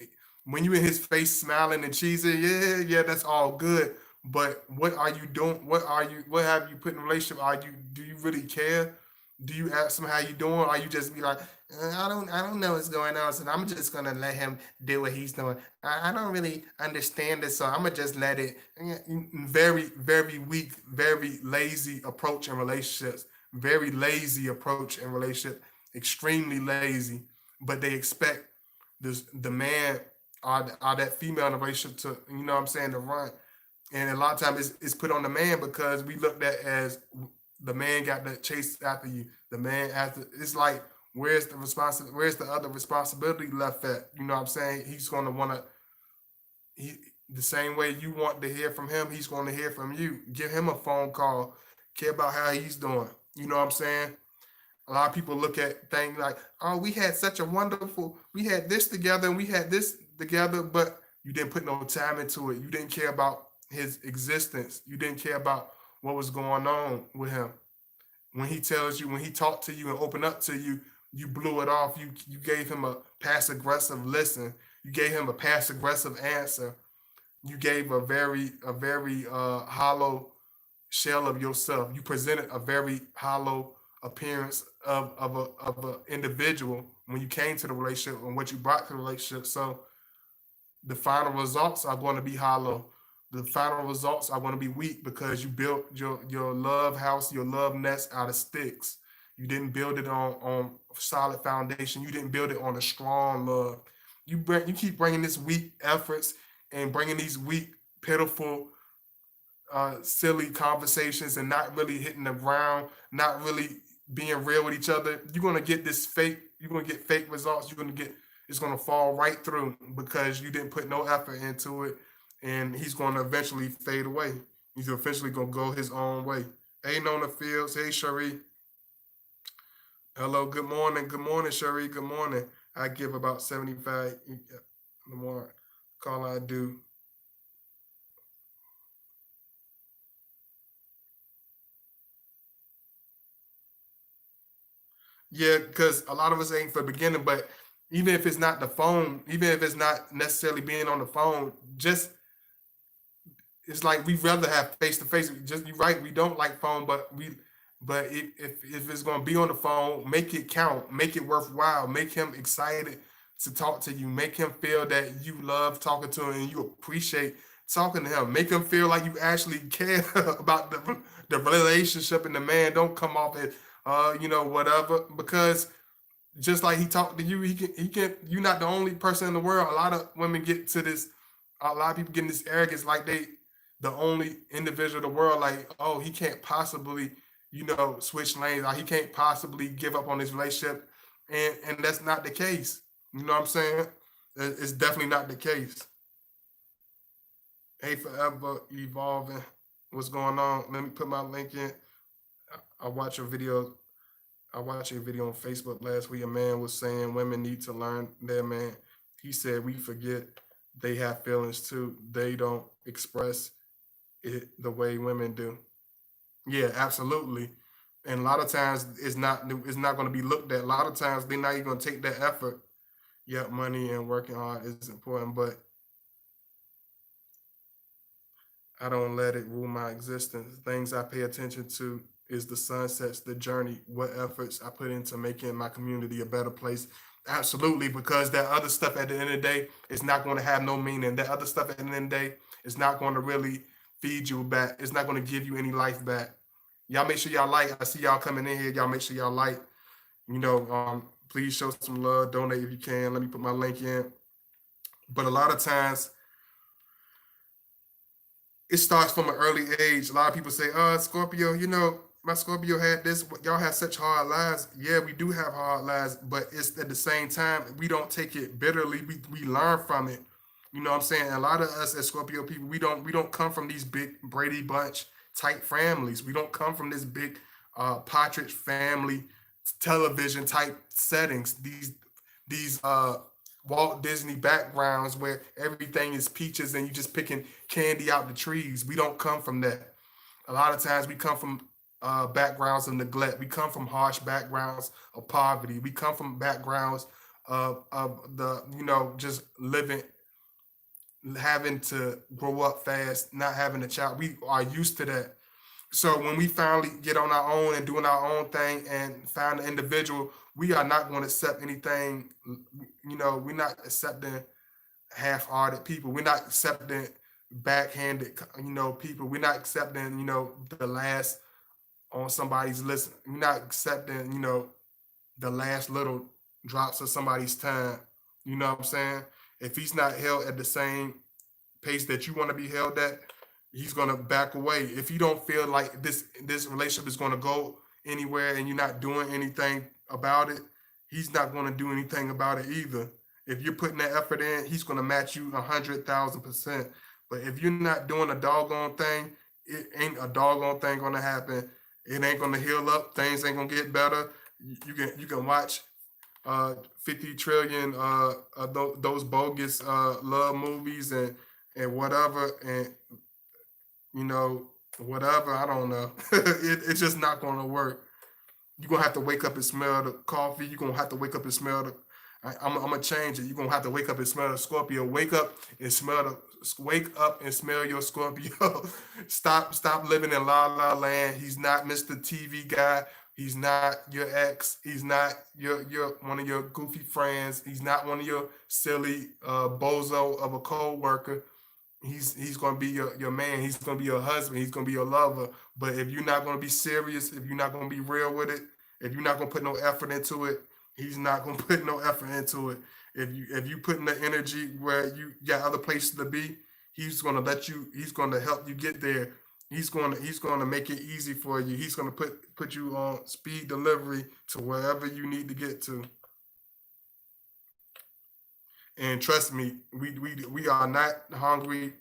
When you in his face smiling and cheesy, yeah, yeah, that's all good. But what are you doing? What have you put in a relationship? Do you really care? Do you ask him how you doing? Or you just be like, I don't know what's going on, so I'm just gonna let him do what he's doing. I don't really understand it, so I'm gonna just let it. Very, very weak, very lazy approach in relationships. Very lazy approach in relationship. Extremely lazy, but they expect the man or that female in the relationship to, you know what I'm saying, to run. And a lot of times it's put on the man because we looked at as the man got to chase after you. The man after, it's like, where's the other responsibility left at? You know what I'm saying? He's gonna wanna he the same way you want to hear from him, he's gonna hear from you. Give him a phone call, care about how he's doing. You know what I'm saying? A lot of people look at things like, oh, we had this together and we had this together, but you didn't put no time into it. You didn't care about his existence. You didn't care about what was going on with him. When he talked to you and opened up to you, you blew it off. You gave him a pass aggressive listen. You gave him a passive aggressive answer. You gave a very hollow shell of yourself. You presented a very hollow appearance of a individual when you came to the relationship and what you brought to the relationship. So the final results are going to be hollow. The final results are going to be weak because you built your love house, your love nest out of sticks. You didn't build it on solid foundation. You didn't build it on a strong love. You keep bringing this weak efforts and bringing these weak, pitiful, silly conversations and not really hitting the ground, not really being real with each other. You're gonna get this fake. You're gonna get fake results. You're gonna get it's gonna fall right through because you didn't put no effort into it, and he's gonna eventually fade away. He's eventually gonna go his own way. Hey, Nona Fields. Hey, Cherie. Hello. Good morning, Cherie. Good morning. I give about 75. The more call I do. Yeah, because a lot of us ain't for the beginning, but even if it's not the phone, even if it's not necessarily being on the phone, just it's like we rather have face to face. Just you're right, we don't like phone, but if it's gonna be on the phone, make it count, make it worthwhile, make him excited to talk to you, make him feel that you love talking to him and you appreciate talking to him, make him feel like you actually care about the relationship and the man. Don't come off as whatever because just like he talked to you, he can. You're not the only person in the world. A lot of women get to this. A lot of people get in this arrogance, like they the only individual in the world. Like, oh, he can't possibly, switch lanes. Or he can't possibly give up on this relationship, and that's not the case. You know what I'm saying? It's definitely not the case. Hey, forever evolving. What's going on? Let me put my link in. I watch a video I watched a video on Facebook last week. A man was saying women need to learn their man. He said we forget they have feelings too. They don't express it the way women do. Yeah, absolutely. And a lot of times it's not going to be looked at. A lot of times they're not even going to take that effort. Yep, money and working hard is important, but I don't let it rule my existence. Things I pay attention to is the sunsets, the journey, what efforts I put into making my community a better place. Absolutely, because that other stuff at the end of the day is not going to have no meaning. That other stuff at the end of the day is not going to really feed you back. It's not going to give you any life back. Y'all make sure y'all like. I see y'all coming in here. Y'all make sure y'all like. Please show some love. Donate if you can. Let me put my link in. But a lot of times it starts from an early age. A lot of people say, Scorpio, my Scorpio had this. Y'all have such hard lives. Yeah, we do have hard lives, but it's at the same time, we don't take it bitterly. We learn from it. You know what I'm saying? A lot of us as Scorpio people, we don't come from these big Brady Bunch type families. We don't come from this big Partridge family television type settings. These Walt Disney backgrounds where everything is peaches and you just picking candy out the trees. We don't come from that. A lot of times we come from backgrounds of neglect. We come from harsh backgrounds of poverty. We come from backgrounds of the just living, having to grow up fast, not having a child. We are used to that. So when we finally get on our own and doing our own thing and find an individual, we are not going to accept anything. We're not accepting half-hearted people. We're not accepting backhanded, people. We're not accepting, the last on somebody's list. We're not accepting, the last little drops of somebody's time. You know what I'm saying? If he's not held at the same pace that you want to be held at, he's gonna back away. If you don't feel like this relationship is gonna go anywhere and you're not doing anything about it, he's not gonna do anything about it either. If you're putting that effort in, he's gonna match you 100,000%. But if you're not doing a doggone thing, it ain't a doggone thing gonna happen. It ain't gonna heal up. Things ain't gonna get better. You can watch 50 trillion those bogus love movies and whatever, and you know, whatever. I don't know. It's just not going to work. You're going to have to wake up and smell the coffee. You're going to have to wake up and smell I'm gonna change it. You're gonna have to wake up and smell the Scorpio. Wake up and smell your Scorpio. Stop living in la la land. He's not Mr. TV guy. He's not your ex. He's not your one of your goofy friends. He's not one of your silly bozo of a co-worker. He's gonna be your man. He's gonna be your husband. He's gonna be your lover. But if you're not gonna be serious, if you're not gonna be real with it, if you're not gonna put no effort into it, he's not gonna put no effort into it. If you put in the energy where you got other places to be, he's gonna let you. He's gonna help you get there. He's gonna make it easy for you. He's gonna put you on speed delivery to wherever you need to get to. And trust me, we are not hungry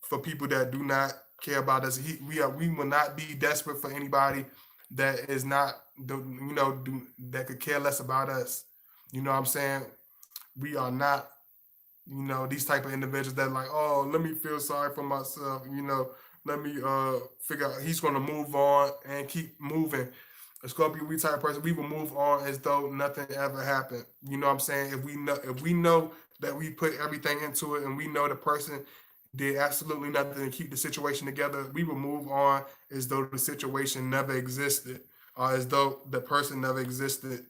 for people that do not care about us. We will not be desperate for anybody that is not that could care less about us. You know what I'm saying? We are not these type of individuals that like, oh, let me feel sorry for myself. Let me figure out. He's gonna move on and keep moving. A Scorpio, we type of person, we will move on as though nothing ever happened. You know what I'm saying? If we know that we put everything into it and we know the person did absolutely nothing to keep the situation together, we will move on as though the situation never existed, or as though the person never existed.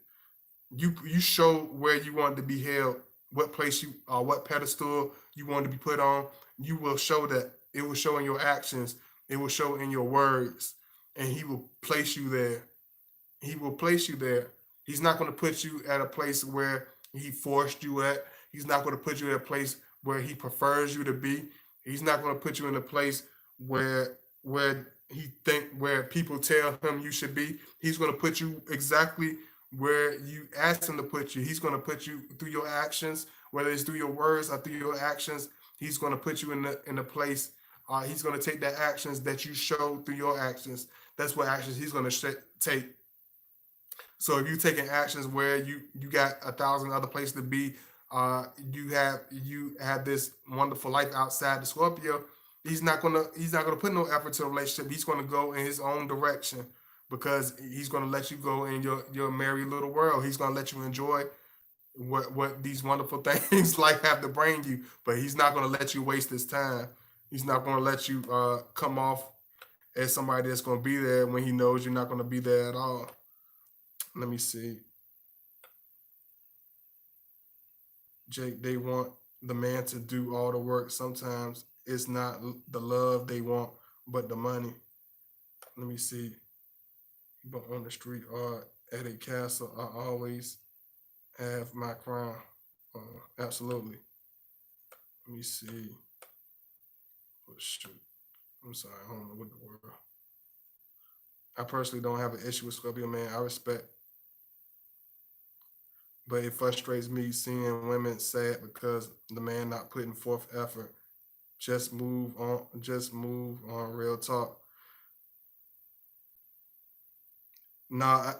You show where you want to be held, what place you or what pedestal you want to be put on. You will show that. It will show in your actions. It will show in your words, and he will place you there. He will place you there. He's not going to put you at a place where he forced you at. He's not going to put you at a place where he prefers you to be. He's not going to put you in a place where people tell him you should be. He's going to put you exactly where you ask him to put you. He's going to put you through your actions, whether it's through your words or through your actions. He's going to put you in a place. He's going to take the actions that you show through your actions. That's what actions he's going to take. So if you're taking actions where you got 1,000 other places to be, you have this wonderful life outside the Scorpio. He's not gonna put no effort to the relationship. He's gonna go in his own direction because he's gonna let you go in your merry little world. He's gonna let you enjoy what these wonderful things life have to bring you. But he's not gonna let you waste his time. He's not gonna let you come off as somebody that's gonna be there when he knows you're not gonna be there at all. Let me see. Jake, they want the man to do all the work. Sometimes it's not the love they want, but the money. Let me see. But on the street or at a castle, I always have my crown. Absolutely. Let me see. Oh, shoot. I'm sorry. I don't know what the word. I personally don't have an issue with Scorpio, man. I respect, but it frustrates me seeing women sad because the man not putting forth effort. Just move on. Just move on. Real talk. Nah,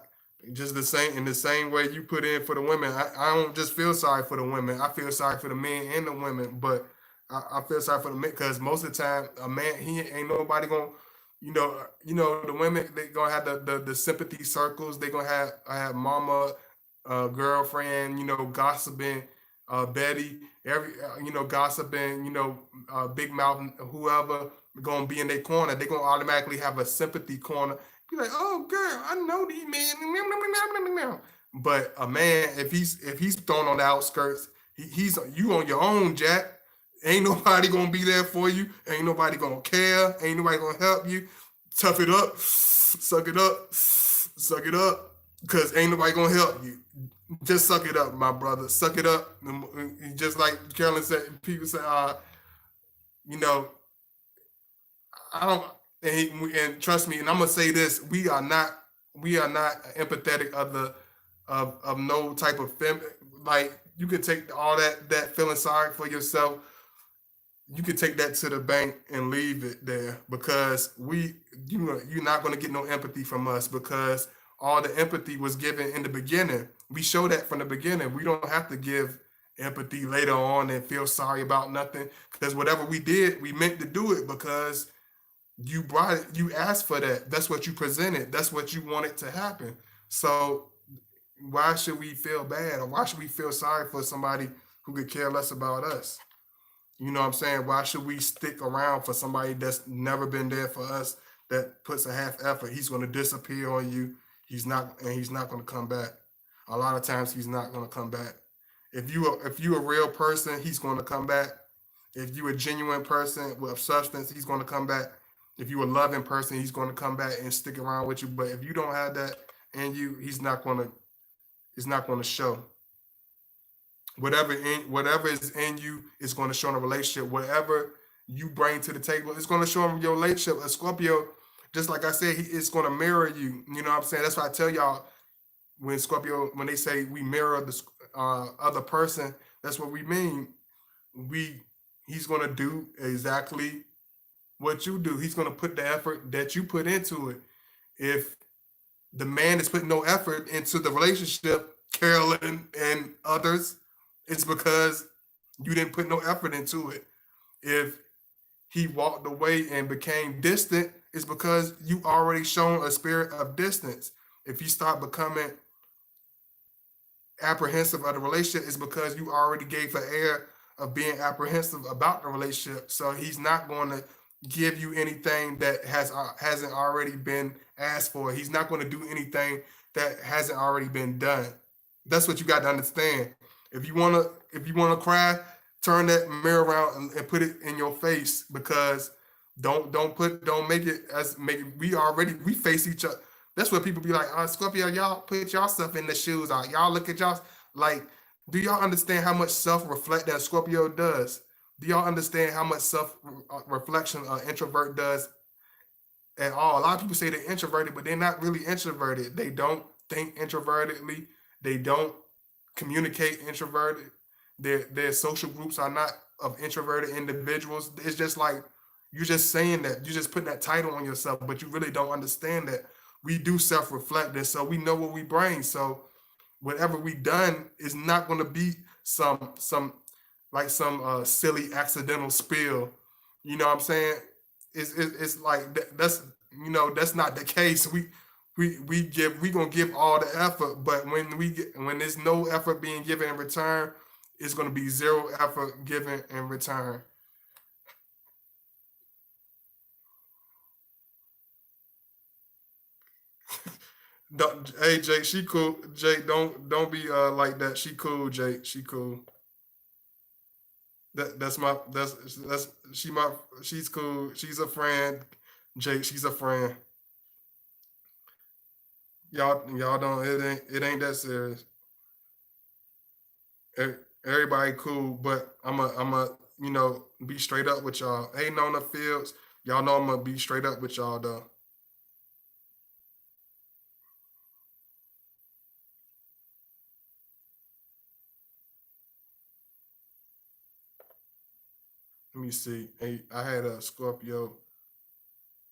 just the same in the same way you put in for the women. I don't just feel sorry for the women. I feel sorry for the men and the women, but I feel sorry for the men because most of the time a man he ain't nobody gonna the women they gonna have the sympathy circles. They gonna have mama, girlfriend, gossiping, Betty, every gossiping, big mouth, whoever gonna be in their corner. They gonna automatically have a sympathy corner. Be like, oh girl, I know these men. But a man, if he's thrown on the outskirts, he's you on your own, Jack. Ain't nobody gonna be there for you. Ain't nobody gonna care. Ain't nobody gonna help you. Tough it up, suck it up, suck it up, cause ain't nobody gonna help you. Just suck it up, my brother. Suck it up. Just like Carolyn said, people say, you know, I don't, and trust me, and I'm gonna say this: we are not empathetic of of no type of like you can take all that feeling sorry for yourself. You can take that to the bank and leave it there because you're not going to get no empathy from us because all the empathy was given in the beginning. We show that from the beginning. We don't have to give empathy later on and feel sorry about nothing because whatever we did, we meant to do it because you brought it, you asked for that. That's what you presented. That's what you wanted to happen. So why should we feel bad, or why should we feel sorry for somebody who could care less about us? You know what I'm saying? Why should we stick around for somebody that's never been there for us, that puts a half effort? He's going to disappear on you. He's not going to come back. A lot of times he's not going to come back. If you a real person, he's going to come back. If you a genuine person with substance, he's going to come back. If you a loving person, he's going to come back and stick around with you. But if you don't have that in you, he's not going to show. Whatever is in you is going to show in a relationship. Whatever you bring to the table, it's going to show in your relationship. A Scorpio, just like I said, it's going to mirror you. You know what I'm saying? That's why I tell y'all, when Scorpio, when they say we mirror the other person, that's what we mean. We He's going to do exactly what you do. He's going to put the effort that you put into it. If the man is putting no effort into the relationship, Carolyn and others, it's because you didn't put no effort into it. If he walked away and became distant, it's because you already shown a spirit of distance. If you start becoming apprehensive of the relationship, it's because you already gave an air of being apprehensive about the relationship. So he's not going to give you anything that hasn't already been asked for. He's not going to do anything that hasn't already been done. That's what you got to understand. If you wanna cry, turn that mirror around and put it in your face, because don't make it as make it, we face each other. That's what people be like, Scorpio, y'all put y'all stuff in the shoes out. Y'all look at y'all like, do y'all understand how much self-reflect that Scorpio does? Do y'all understand how much self reflection an introvert does at all? A lot of people say they're introverted, but they're not really introverted. They don't think introvertedly. They don't communicate introverted. Their social groups are not of introverted individuals. It's just like you're just saying that. You're just putting that title on yourself, but you really don't understand that we do self-reflect, and so we know what we bring. So whatever we done is not going to be some silly accidental spill. You know what I'm saying? It's like that's that's not the case. We gonna give all the effort, but when there's no effort being given in return, it's gonna be zero effort given in return. Hey Jake, she cool. Jake, don't be like that. She cool, Jake. She cool. That's she's cool. She's a friend. Jake, she's a friend. Y'all don't it ain't that serious. Everybody cool, but I'm a be straight up with y'all. Hating on the fields, y'all know I'm gonna be straight up with y'all though. Let me see. Hey, I had a Scorpio.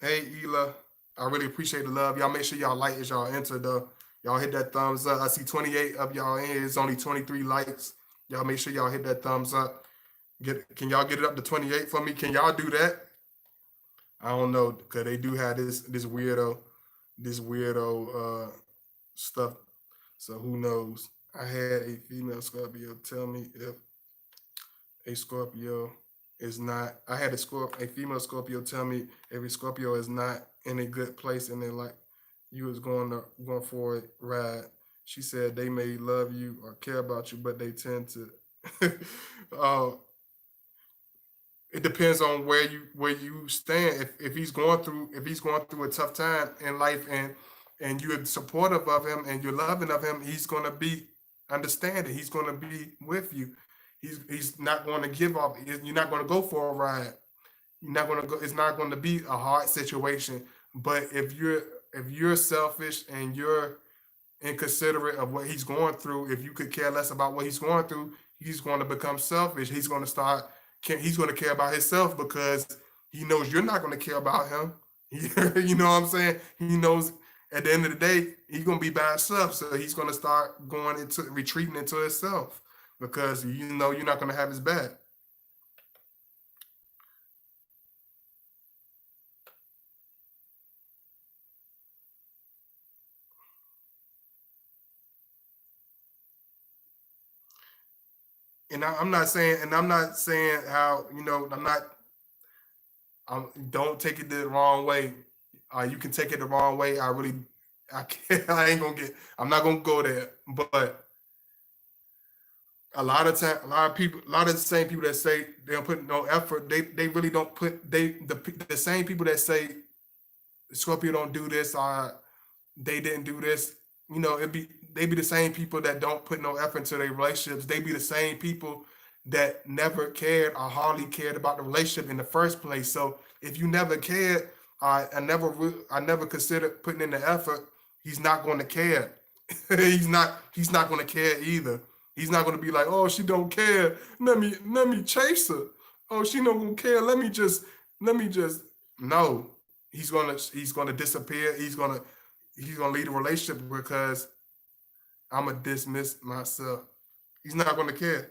Hey Ela, I really appreciate the love. Y'all make sure y'all like as y'all enter though. Y'all hit that thumbs up. I see 28 of y'all in here. It's only 23 likes. Y'all make sure y'all hit that thumbs up. Can y'all get it up to 28 for me? Can y'all do that? I don't know, cause they do have this weirdo stuff. So who knows? I had a female Scorpio tell me if a Scorpio is not. I had a female Scorpio tell me if a Scorpio is not in a good place and they're like you was going for a ride. She said they may love you or care about you, but they tend to. uh, it depends on where you stand. If he's going through a tough time in life, and you're supportive of him and you're loving of him, he's gonna be understanding. He's gonna be with you. He's not going to give up. You're not going to go for a ride. You're not going to go. It's not going to be a hard situation. But if you're selfish and you're inconsiderate of what he's going through, if you could care less about what he's going through, he's going to become selfish. He's going to start. He's going to care about himself because he knows you're not going to care about him. You know what I'm saying? He knows at the end of the day he's going to be by himself, so he's going to start going into retreating into himself because you're not going to have his back. And I'm not saying how, I'm not, don't take it the wrong way. You can take it the wrong way. I can't, I ain't gonna get, I'm not gonna go there. But a lot of time, a lot of people, a lot of the same people that say they don't put no effort, they really don't put, the same people that say Scorpio don't do this, they didn't do this. It be they be the same people that don't put no effort into their relationships. They be the same people that never cared or hardly cared about the relationship in the first place. So if you never cared, I never considered putting in the effort. He's not going to care. He's not going to care either. He's not going to be like, oh, she don't care. Let me chase her. Oh, she not going to care. Let me just no. He's gonna disappear. He's gonna leave the relationship because I'm gonna dismiss myself. He's not gonna care.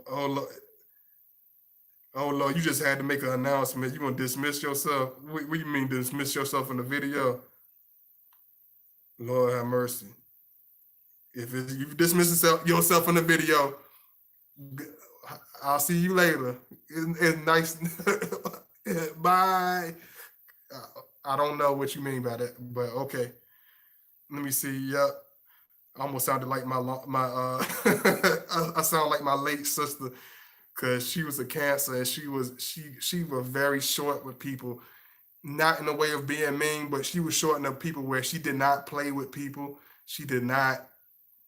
Oh Lord, oh Lord, you just had to make an announcement. You gonna dismiss yourself? What you mean dismiss yourself in the video? Lord have mercy. You dismiss yourself in the video, I'll see you later. It's nice. Bye. I don't know what you mean by that, but okay. Let me see. Yep. I almost sounded like I sound like my late sister because she was a Cancer and she was very short with people, not in the way of being mean, but she was short enough people where she did not play with people. She did not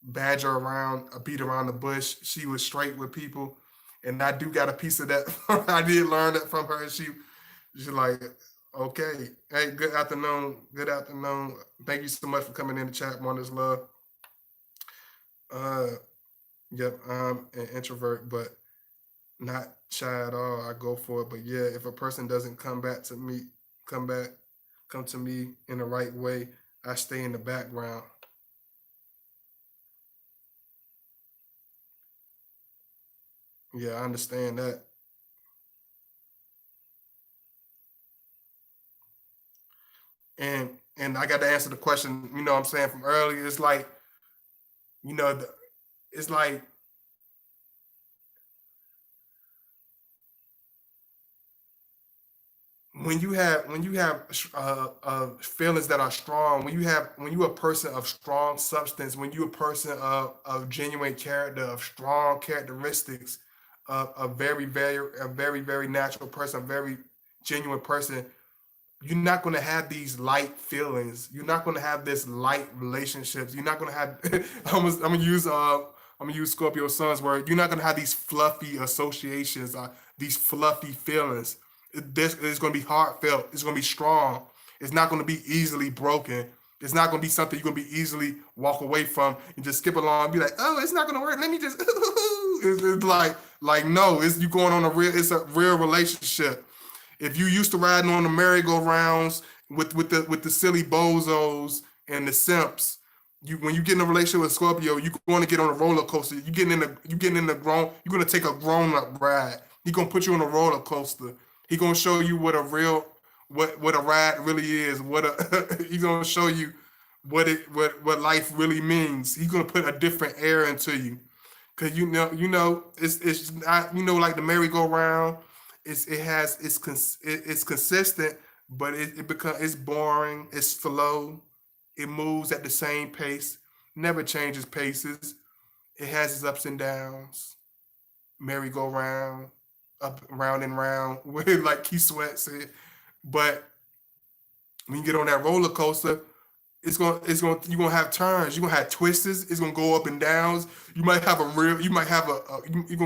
badger around or beat around the bush. She was straight with people, and I do got a piece of that. I did learn that from her. And she's like, okay, hey, good afternoon, good afternoon. Thank you so much for coming in the chat, one is love. Uh, yep, I'm an introvert, but not shy at all. I go for it. But yeah, if a person doesn't come back, come to me in the right way, I stay in the background. Yeah, I understand that. And I got to answer the question, what I'm saying from earlier. It's like, you know, the, it's like when you have feelings that are strong, when you're a person of strong substance, when you're a person of genuine character, of strong characteristics, a very natural person, a very genuine person, you're not going to have these light feelings. You're not going to have this light relationships. You're not going to have. I'm gonna use Scorpio Sun's word. You're not going to have these fluffy associations, these fluffy feelings. This is going to be heartfelt. It's going to be strong. It's not going to be easily broken. It's not going to be something you're going to be easily walk away from and just skip along and be like, oh, it's not going to work. Let me just. It's like no. It's you going on a real. It's a real relationship. If you used to riding on the merry-go-rounds with the silly bozos and the simps, when you get in a relationship with Scorpio, you going to get on a roller coaster. You getting in the grown. You're gonna take a grown up ride. He gonna put you on a roller coaster. He gonna show you what a ride really is. He gonna show you what life really means. He's gonna put a different air into you. Cause it's not like the merry-go-round. It's consistent, but it's boring. It's slow. It moves at the same pace. Never changes paces. It has its ups and downs. Merry-go-round, up round and round. Like Keith Sweat said, but when you get on that roller coaster, you're gonna have turns, you're gonna have twists, it's gonna go up and downs. You're gonna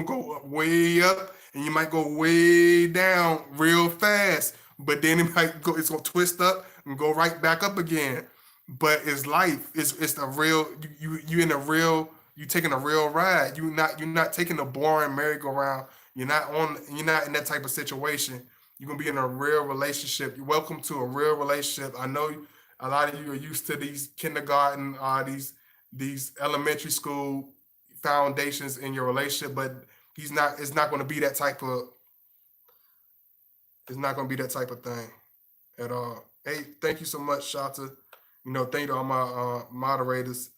go way up and you might go way down real fast, but then it's gonna twist up and go right back up again. But it's life. It's the real you in a real you taking a real ride. You're not taking a boring merry-go-round. You're not in that type of situation. You're gonna be in a real relationship. You're welcome to a real relationship. I know a lot of you are used to these kindergarten, these elementary school foundations in your relationship, but he's not. It's not going to be that type of. It's not going to be that type of thing at all. Hey, thank you so much, Shata. Thank you to all my moderators.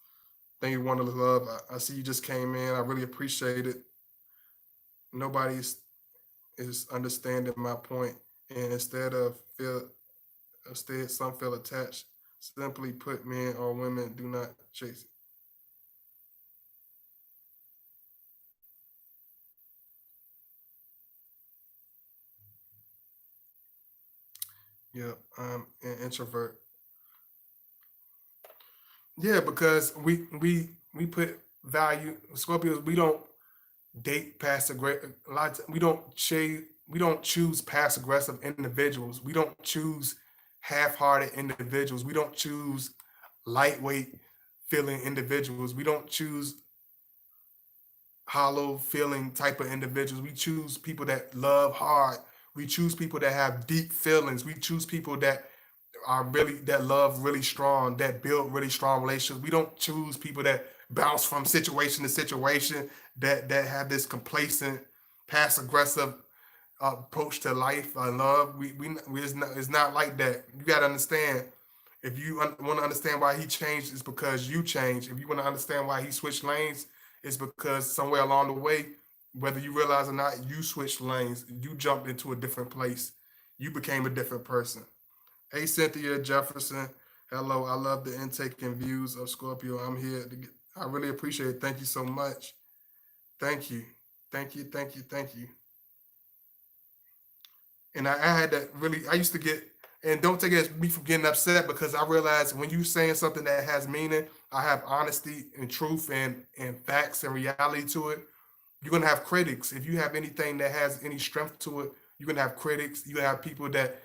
Thank you, One of Love. I see you just came in. I really appreciate it. Nobody's is understanding my point, and instead some feel attached. Simply put, men or women do not chase it. Yeah, I'm an introvert. Yeah, because we put value Scorpios. We don't date passive aggressive. A lot. We don't chase. We don't choose passive aggressive individuals. We don't choose half-hearted individuals. We don't choose lightweight feeling individuals. We don't choose hollow feeling type of individuals. We choose people that love hard. We choose people that have deep feelings. We choose people that love really strong, that build really strong relationships. We don't choose people that bounce from situation to situation, that have this complacent, passive aggressive approach to life and love. It's not like that. You got to understand. If you want to understand why he changed, it's because you changed. If you want to understand why he switched lanes, it's because somewhere along the way, whether you realize or not, you switched lanes. You jumped into a different place. You became a different person. Hey, Cynthia Jefferson. Hello. I love the intake and views of Scorpio. I'm here. I really appreciate it. Thank you so much. Thank you. Thank you. Thank you. Thank you. And I had to really, I used to get, and don't take it as me from getting upset because I realized when you saying something that has meaning, I have honesty and truth and facts and reality to it. You're gonna have critics. If you have anything that has any strength to it, you're gonna have critics. You have people that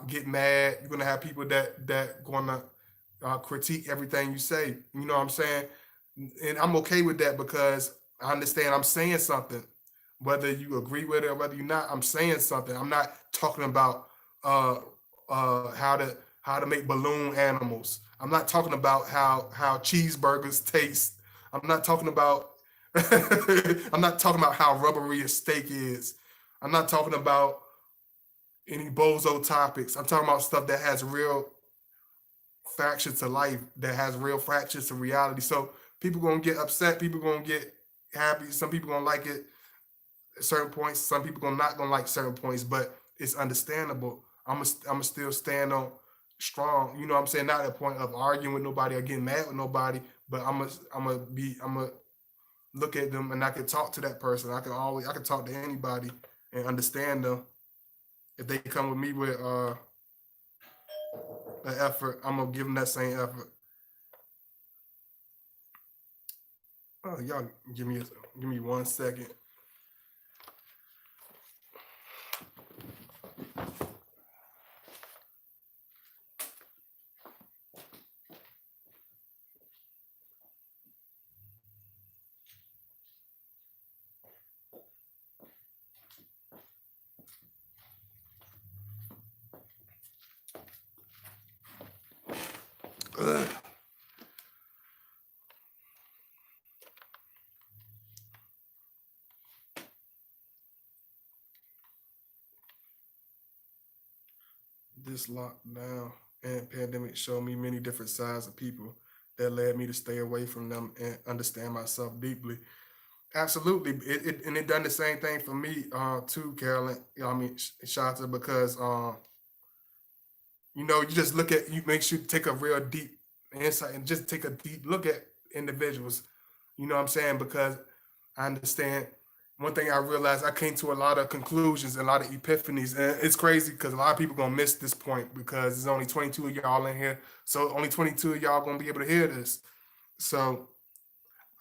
get mad. You're gonna have people that gonna critique everything you say. You know what I'm saying? And I'm okay with that because I understand I'm saying something, whether you agree with it or whether you're not. I'm saying something. I'm not talking about uh, how to make balloon animals. I'm not talking about how cheeseburgers taste. I'm not talking about I'm not talking about how rubbery a steak is. I'm not talking about any bozo topics. I'm talking about stuff that has real fractures to life, that has real fractures to reality. So people gonna get upset. People gonna get happy. Some people gonna like it at certain points. Some people gonna not gonna like certain points, but it's understandable. I'm still stand on strong. You know what I'm saying? Not at a point of arguing with nobody or getting mad with nobody, but I'm gonna look at them and I can talk to that person. I can talk to anybody and understand them. If they come with me with an effort, I'm gonna give them that same effort. Y'all give me 1 second. Ugh. This lockdown and pandemic showed me many different sides of people that led me to stay away from them and understand myself deeply. Absolutely, and it done the same thing for me too, Carolyn. I mean, Shanta, because you just look at you makes you take a real deep insight and just take a deep look at individuals. You know what I'm saying? Because I understand one thing I realized I came to a lot of conclusions and a lot of epiphanies. And it's crazy because a lot of people gonna miss this point because there's only 22 of y'all in here. So only 22 of y'all gonna be able to hear this. So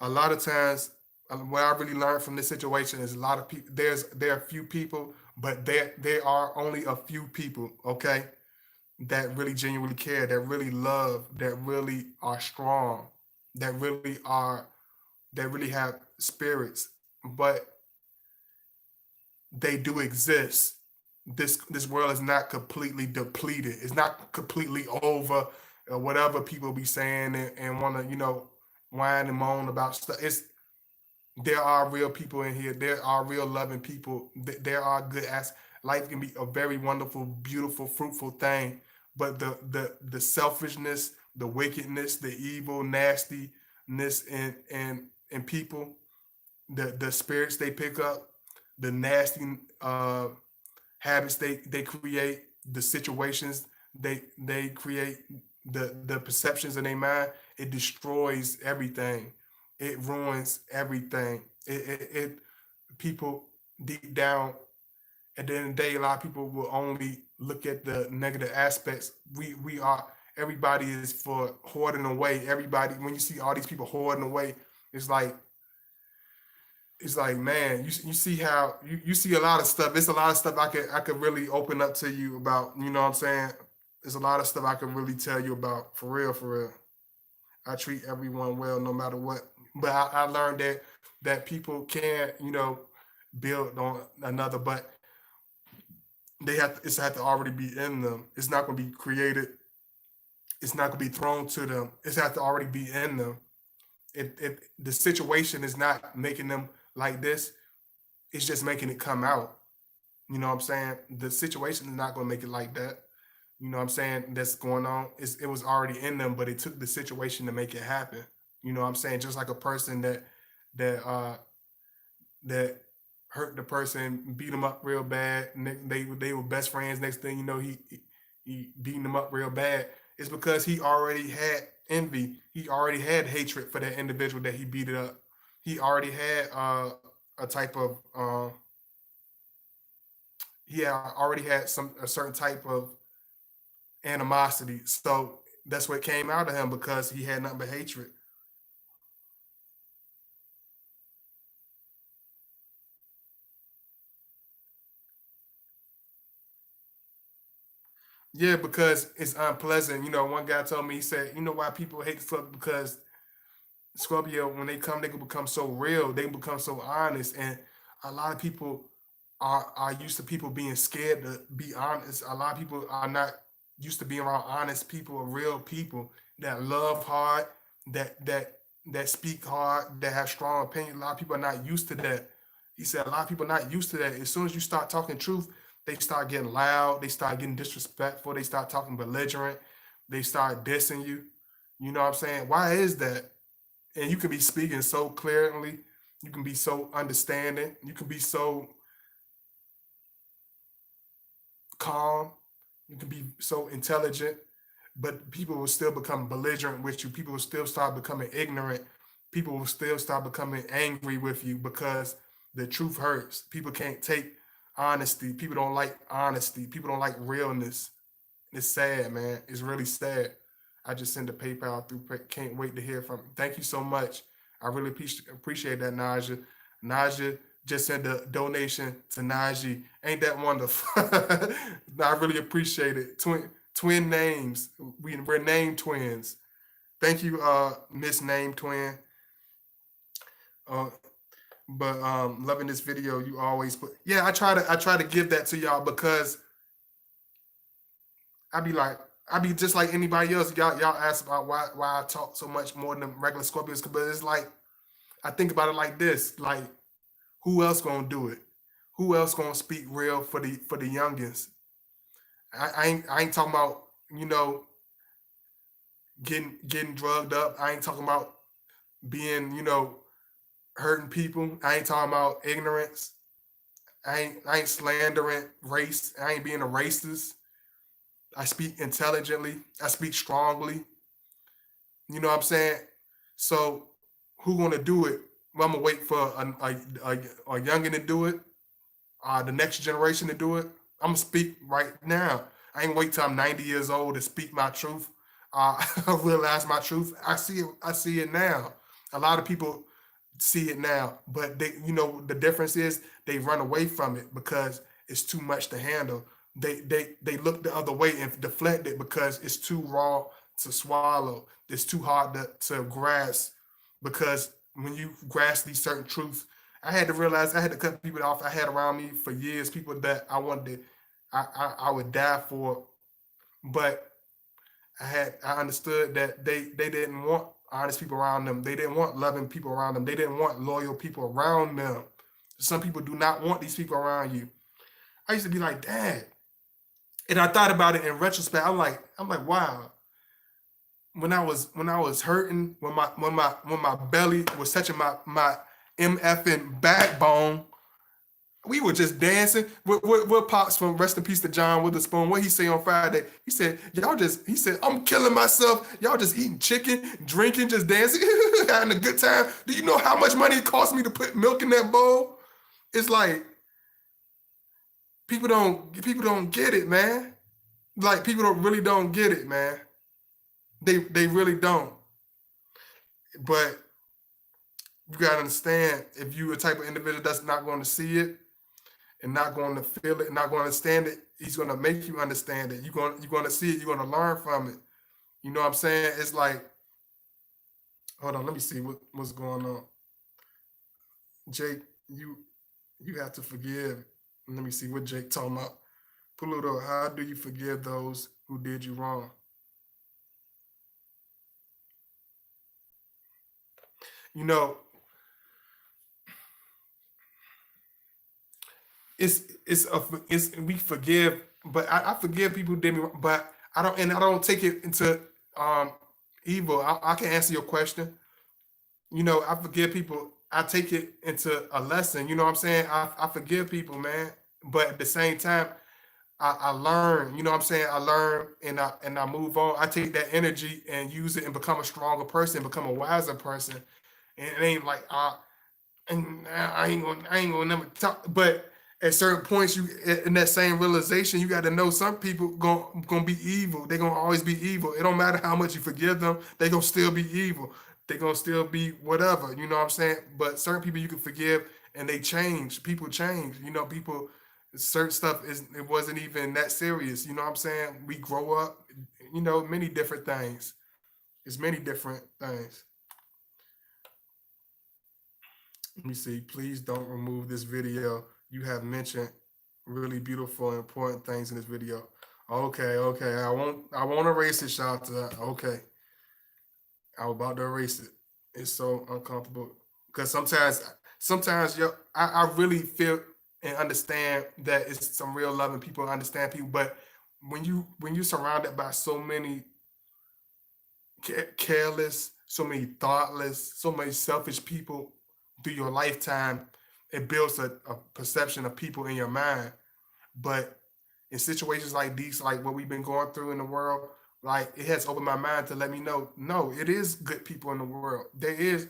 a lot of times what I really learned from this situation is a lot of people there are few people, but there are only a few people, okay, that really genuinely care, that really love, that really are strong, that really are that really have spirits, but they do exist. This world is not completely depleted. It's not completely over, or whatever people be saying and want to whine and moan about stuff. It's There are real people in here. There are real loving people. There are good as life can be a very wonderful, beautiful, fruitful thing. But the selfishness, the wickedness, the evil, nastiness in people, the spirits they pick up, the nasty habits they create, the situations they create, the perceptions in their mind. It destroys everything. It ruins everything. It people deep down at the end of the day, a lot of people will only look at the negative aspects. We are everybody is for hoarding away. Everybody, when you see all these people hoarding away, it's like it's like, man, you see how you see a lot of stuff. It's a lot of stuff I could really open up to you about. You know what I'm saying? There's a lot of stuff I could really tell you about, for real, for real. I treat everyone well no matter what. But I learned that people can, build on another, but it's have to already be in them. It's not gonna be created. It's not gonna be thrown to them. It's have to already be in them. If the situation is not making them like this, it's just making it come out. You know what I'm saying? The situation is not gonna make it like that. You know what I'm saying? That's going on. It was already in them, but it took the situation to make it happen. You know what I'm saying? Just like a person that that hurt the person, beat him up real bad. And they were best friends. Next thing you know, he beating them up real bad. It's because he already had envy. He already had hatred for that individual that he beat it up. He already had a type of he already had a certain type of animosity. So that's what came out of him because he had nothing but hatred. Yeah, because it's unpleasant. One guy told me, he said, why people hate the Scorpio? Because Scorpio, when they come, they can become so real, they can become so honest. And a lot of people are used to people being scared to be honest. A lot of people are not used to being around honest people, real people that love hard, that speak hard, that have strong opinion. A lot of people are not used to that. He said a lot of people are not used to that. As soon as you start talking truth, they start getting loud, they start getting disrespectful, they start talking belligerent, they start dissing you. You know what I'm saying? Why is that? And you can be speaking so clearly, you can be so understanding, you can be so calm, you can be so intelligent, but people will still become belligerent with you. People will still start becoming ignorant. People will still start becoming angry with you because the truth hurts. People can't take honesty. People don't like honesty. People don't like realness. It's sad, man. It's really sad. I just sent the PayPal through. Can't wait to hear from you. Thank you so much. I really appreciate that, Naja. Naja just sent a donation to Najee. Ain't that wonderful? I really appreciate it. Twin names. We're named twins. Thank you, Miss Name Twin. Uh, but loving this video. You always put. Yeah, I try to give that to y'all because I be like, I be just like anybody else. Y'all ask about why I talk so much more than regular Scorpios, but it's like I think about it like this: like who else gonna do it? Who else gonna speak real for the youngins? I ain't talking about you know getting drugged up. I ain't talking about being hurting people. I ain't talking about ignorance. I ain't slandering race. I ain't being a racist. I speak intelligently. I speak strongly. You know what I'm saying? So who gonna do it? Well, I'm gonna wait for a youngin to do it, the next generation to do it. I'm gonna speak right now. I ain't wait till I'm 90 years old to speak my truth. I realize my truth. I see it. I see it now. A lot of people see it now, but the difference is they run away from it because it's too much to handle. They look the other way and deflect it because it's too raw to swallow. It's too hard to grasp because when you grasp these certain truths, I had to realize I had to cut people off I had around me for years, people that I wanted to, I would die for, but I understood that they didn't want honest people around them. They didn't want loving people around them. They didn't want loyal people around them. Some people do not want these people around you. I used to be like, Dad. And I thought about it in retrospect. I'm like, wow. when I was hurting, when my belly was touching my MFing backbone, we were just dancing. What Pops from Rest in Peace to John Witherspoon? What he say on Friday? He said, "Y'all just," he said, "I'm killing myself. Y'all just eating chicken, drinking, just dancing, having a good time. Do you know how much money it cost me to put milk in that bowl?" It's like people don't get it, man. Like people don't get it, man. They really don't. But you gotta understand, if you a type of individual that's not going to see it and not going to feel it, and not going to understand it, he's going to make you understand it. You're going to see it. You're going to learn from it. You know what I'm saying? It's like, hold on, let me see what's going on. Jake, you have to forgive. Let me see what Jake talking about. Pluto, how do you forgive those who did you wrong? You know, it's we forgive, but I forgive people who did me wrong, but I don't take it into um evil. I can answer your question. I forgive people. I take it into a lesson. You know what I'm saying? I forgive people, man. But at the same time, I learn. You know what I'm saying? I learn and I move on. I take that energy and use it and become a stronger person, become a wiser person. And it ain't like and I ain't gonna never talk. But at certain points, you in that same realization, you got to know some people gonna be evil. They gonna always be evil. It don't matter how much you forgive them, they gonna still be evil. They gonna still be whatever. You know what I'm saying? But certain people you can forgive and they change. People change. People certain stuff is it wasn't even that serious. You know what I'm saying? We grow up. Many different things. It's many different things. Let me see. Please don't remove this video. You have mentioned really beautiful and important things in this video. Okay, okay. I won't erase it, Shanta. Okay. I was about to erase it. It's so uncomfortable. Because sometimes I really feel and understand that it's some real loving people, understand people, but when you're surrounded by so many careless, so many thoughtless, so many selfish people through your lifetime, it builds a perception of people in your mind. But in situations like these, like what we've been going through in the world, like it has opened my mind to let me know, no, it is good people in the world. There is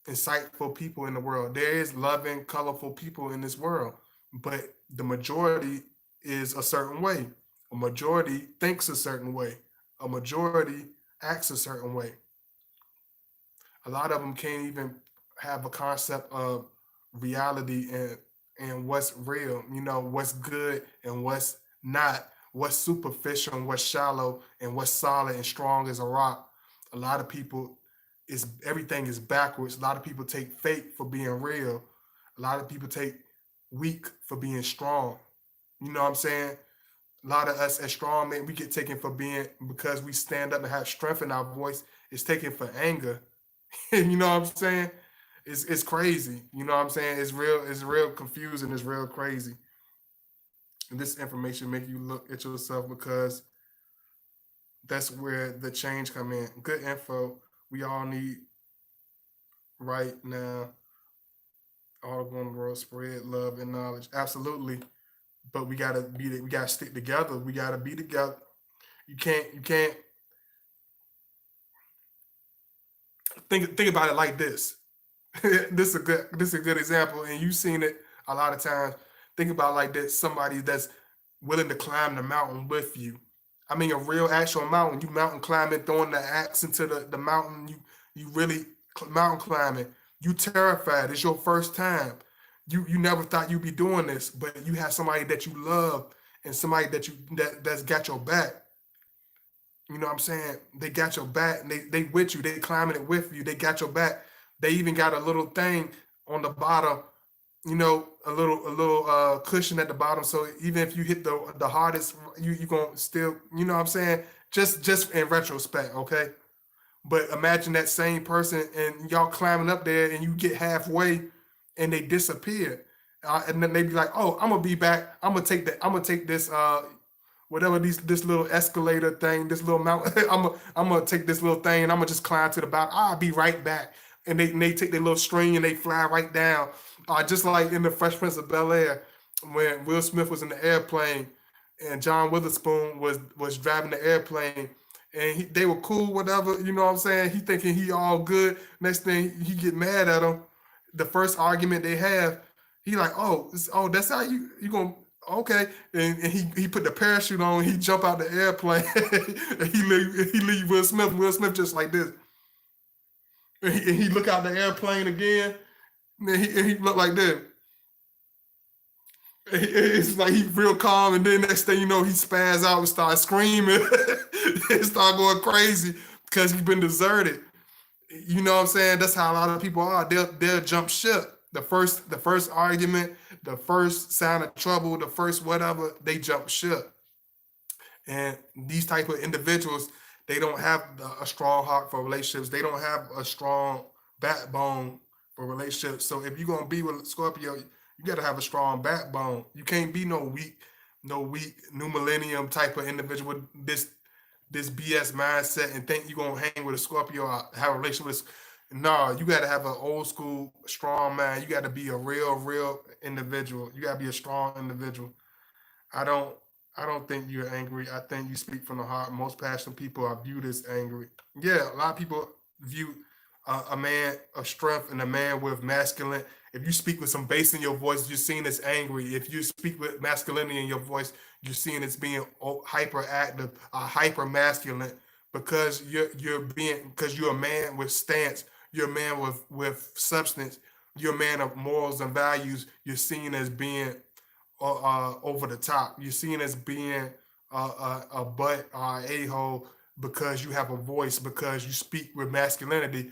insightful people in the world. There is loving, colorful people in this world. But the majority is a certain way. A majority thinks a certain way. A majority acts a certain way. A lot of them can't even have a concept of reality and what's real, what's good and what's not, what's superficial and what's shallow and what's solid and strong as a rock. A lot of people is everything is backwards. A lot of people take fake for being real. A lot of people take weak for being strong. You know what I'm saying? A lot of us as strong men, we get taken for being because we stand up and have strength in our voice. It's taken for anger. You know what I'm saying? It's crazy. You know what I'm saying? It's real confusing, it's real crazy. And this information make you look at yourself because that's where the change come in. Good info we all need right now. All around the world spread love and knowledge. Absolutely. But we gotta stick together. We gotta be together. You can't think about it like this. This is a good example, and you've seen it a lot of times. Think about it like this: somebody that's willing to climb the mountain with you. I mean, a real actual mountain. You mountain climbing, throwing the axe into the mountain. You really mountain climbing. You terrified. It's your first time. You never thought you'd be doing this, but you have somebody that you love and somebody that's got your back. You know what I'm saying? They got your back and they with you. They climbing it with you. They got your back. They even got a little thing on the bottom, a little cushion at the bottom. So even if you hit the hardest, you gonna still, you know what I'm saying? Just in retrospect, okay? But imagine that same person and y'all climbing up there and you get halfway and they disappear. And then they be like, "Oh, I'm gonna be back. I'm gonna take that. I'm gonna take this. whatever this little escalator thing, this little mountain. I'm gonna take this little thing and I'm gonna just climb to the bottom. I'll be right back. And they take their little string and they fly right down. Just like in the Fresh Prince of Bel Air, when Will Smith was in the airplane and John Witherspoon was driving the airplane, and they were cool, whatever. You know what I'm saying? He thinking he all good. Next thing he get mad at him. The first argument they have, he like, oh, that's how you gonna okay, and he put the parachute on. He jump out the airplane. And he leave Will Smith. Will Smith just like this, and he look out the airplane again. And he look like this. It's like he real calm, and then next thing you know, he spaz out and start screaming, and start going crazy because he's been deserted. You know what I'm saying? That's how a lot of people are. They'll jump ship. The first argument, the first sign of trouble, the first whatever, they jump ship. And these type of individuals, they don't have a strong heart for relationships. They don't have a strong backbone for relationships. So if you're gonna be with Scorpio, you gotta have a strong backbone. You can't be no weak new millennium type of individual with this BS mindset and think you're gonna hang with a Scorpio or have a relationship with. No, you gotta have an old school strong mind. You gotta be a real individual. You gotta be a strong individual. I don't I don't think you're angry. I think you speak from the heart. Most passionate people are viewed as angry. Yeah, a lot of people view a man of strength and a man with masculine. If you speak with some bass in your voice, you're seen as angry. If you speak with masculinity in your voice, you're seen as being hyperactive, hyper masculine, because you're a man with stance. You're a man with substance. You're a man of morals and values. You're seen as being over the top. You're seen as being a butt or a hole because you have a voice, because you speak with masculinity.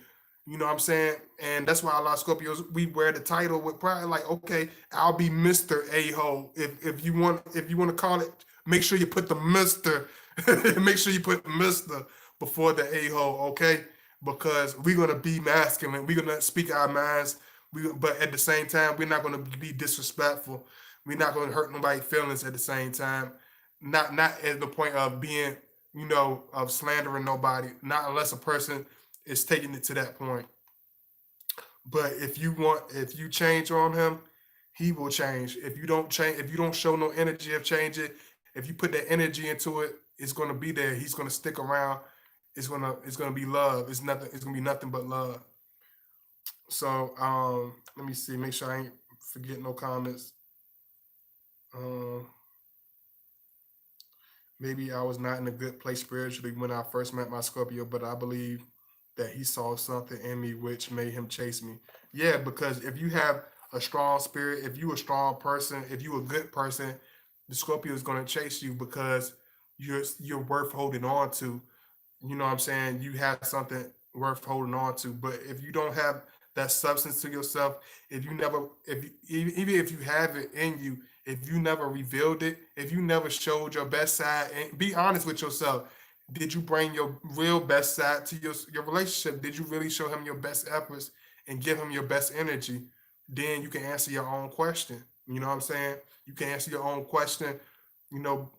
You know what I'm saying? And that's why a lot of Scorpios, we wear the title with pride. Like, okay, I'll be Mr. A hole. If you want to call it, make sure you put the Mr. Make sure you put Mr. before the a hole, okay? Because we're gonna be masculine. We're gonna speak our minds. But at the same time, we're not gonna be disrespectful. We're not going to hurt nobody's feelings at the same time. Not at the point of being, of slandering nobody. Not unless a person is taking it to that point. But if you change on him, he will change. If you don't change, if you don't show no energy of changing, if you put that energy into it, it's going to be there. He's going to stick around. It's gonna be love. It's nothing. It's gonna be nothing but love. So let me see. Make sure I ain't forget no comments. Um, Maybe I was not in a good place spiritually when I first met my Scorpio, but I believe that he saw something in me which made him chase me. Yeah, because if you have a strong spirit, if you a strong person, if you a good person, the Scorpio is going to chase you because you're worth holding on to. You know what I'm saying? You have something worth holding on to. But if you don't have that substance to yourself, if you never, if you, even if you have it in you, if you never revealed it, if you never showed your best side, and be honest with yourself, did you bring your real best side to your relationship? Did you really show him your best efforts and give him your best energy? Then you can answer your own question. You know what I'm saying? You can answer your own question, you know,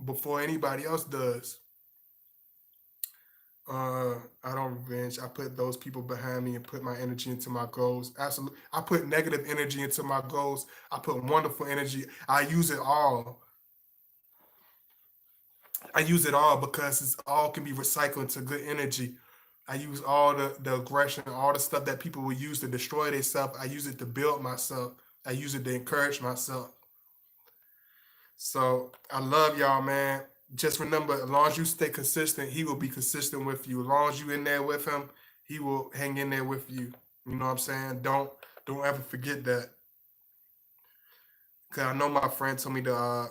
before anybody else does. I don't revenge. I put those people behind me and put my energy into my goals. Absolutely. I put negative energy into my goals. I put wonderful energy. I use it all. I use it all because it's all can be recycled into good energy. I use all the aggression, all the stuff that people will use to destroy themselves. I use it to build myself. I use it to encourage myself. So I love y'all, man. Just remember, as long as you stay consistent, he will be consistent with you. As long as you in there with him, he will hang in there with you. You know what I'm saying? Don't ever forget that. Cause I know my friend told me to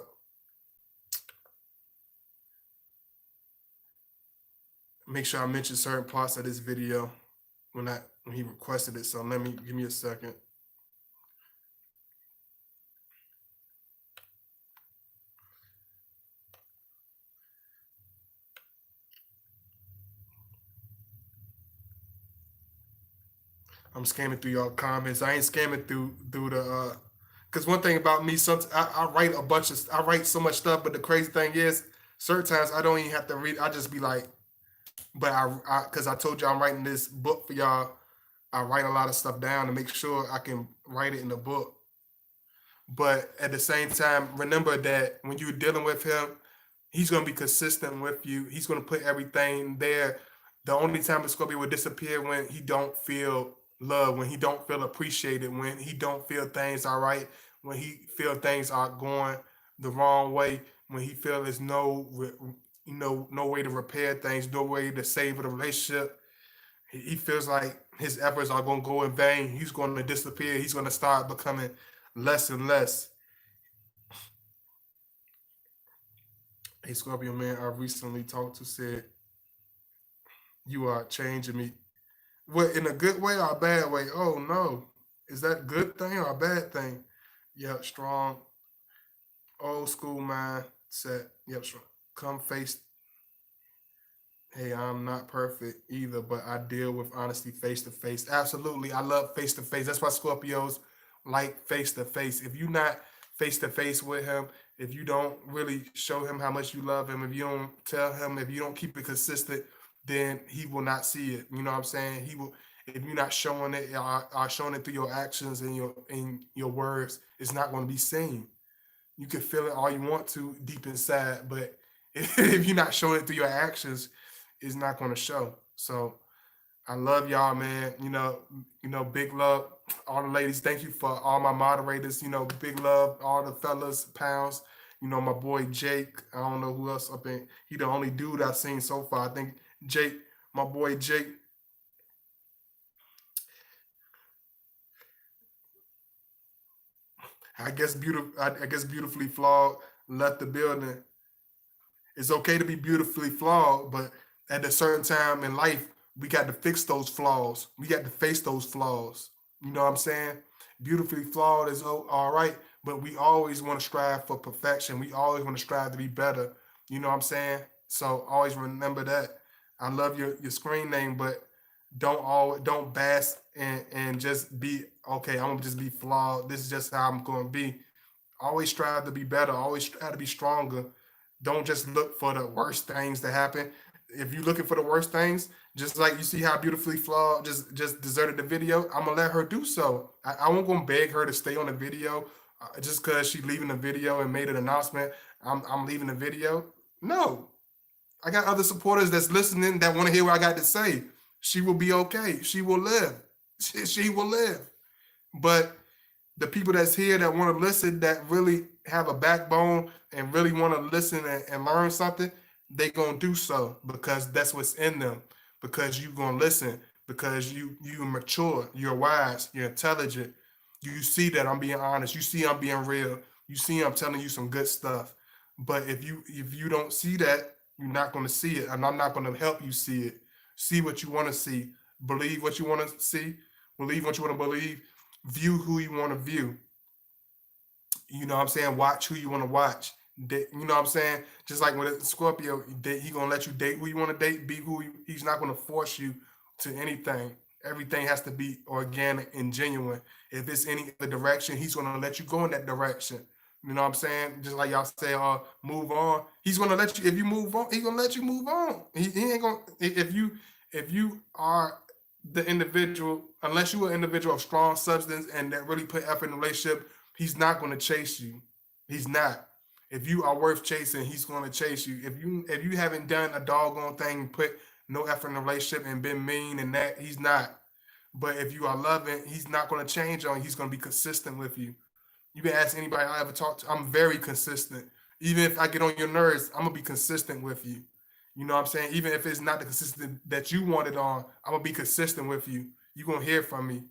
make sure I mention certain parts of this video when he requested it. So let me give me a second. I'm scamming through y'all comments. I ain't scamming through the Because one thing about me, sometimes I write I write so much stuff, but the crazy thing is, certain times I don't even have to read. I just be like, but because I told you I'm writing this book for y'all. I write a lot of stuff down to make sure I can write it in the book. But at the same time, remember that when you're dealing with him, he's going to be consistent with you. He's going to put everything there. The only time a Scorpio will disappear when he don't feel love, when he don't feel appreciated, when he don't feel things are right, when he feel things are going the wrong way, when he feel there's no way to repair things, no way to save the relationship. He feels like his efforts are going to go in vain. He's going to disappear. He's going to start becoming less and less. Hey, Scorpio man, I recently talked to said you are changing me. What, in a good way or a bad way? Oh no, is that a good thing or a bad thing? Yep, strong, old school mindset. Yep, strong. Come face. Hey, I'm not perfect either, but I deal with honesty face to face. Absolutely, I love face to face. That's why Scorpios like face to face. If you're not face to face with him, if you don't really show him how much you love him, if you don't tell him, if you don't keep it consistent, then he will not see it. You know what I'm saying? He will. If you're not showing it, or showing it through your actions and your words, it's not going to be seen. You can feel it all you want to deep inside, but if you're not showing it through your actions, it's not going to show. So I love y'all, man. Big love, all the ladies. Thank you for all my moderators. Big love, all the fellas, pounds. My boy Jake. I don't know who else up in. He the only dude I've seen so far. I think Jake, my boy Jake. I guess beautifully flawed left the building. It's okay to be beautifully flawed, but at a certain time in life, we got to fix those flaws. We got to face those flaws. You know what I'm saying? Beautifully flawed is all right, but we always want to strive for perfection. We always want to strive to be better. You know what I'm saying? So always remember that. I love your screen name, but don't bask and just be okay. I'm gonna just be flawed. This is just how I'm gonna be. Always strive to be better. Always try to be stronger. Don't just look for the worst things to happen. If you're looking for the worst things, just like you see how beautifully flawed just deserted the video, I'm gonna let her do so. I won't gonna beg her to stay on the video just because she leaving the video and made an announcement. I'm leaving the video. No, I got other supporters that's listening that want to hear what I got to say. She will be okay. She will live. She will live. But the people that's here that want to listen, that really have a backbone and really want to listen and learn something, they gonna do so because that's what's in them. Because you gonna listen. Because you mature. You're wise. You're intelligent. You see that I'm being honest. You see I'm being real. You see I'm telling you some good stuff. But if you don't see that, you're not gonna see it, and I'm not gonna help you see it. See what you want to see. Believe what you want to see. Believe what you want to believe. View who you want to view. You know what I'm saying? Watch who you want to watch. You know what I'm saying? Just like with Scorpio, he gonna let you date who you want to date, be he's not gonna force you to anything. Everything has to be organic and genuine. If it's any other direction, he's gonna let you go in that direction. You know what I'm saying? Just like y'all say, move on. He's gonna let you. If you move on, he's gonna let you move on. He ain't gonna. If you are the individual, unless you're an individual of strong substance and that really put effort in the relationship, he's not going to chase you. He's not. If you are worth chasing, he's going to chase you. If you haven't done a doggone thing, put no effort in the relationship and been mean and that, he's not. But if you are loving, he's not going to change on you. He's going to be consistent with you. You can ask anybody I ever talk to. I'm very consistent. Even if I get on your nerves, I'm gonna be consistent with you. You know what I'm saying? Even if it's not the consistent that you wanted on, I'm gonna be consistent with you. You're gonna hear from me.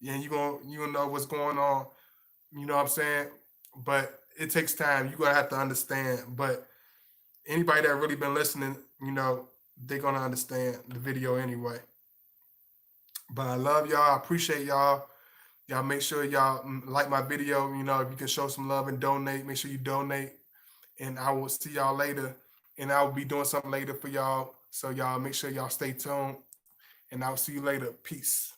And you gonna know what's going on. You know what I'm saying? But it takes time. You're gonna have to understand. But anybody that really been listening, they're gonna understand the video anyway. But I love y'all. I appreciate y'all. Y'all make sure y'all like my video. If you can show some love and donate, make sure you donate. And I will see y'all later. And I will be doing something later for y'all. So y'all make sure y'all stay tuned. And I'll see you later. Peace.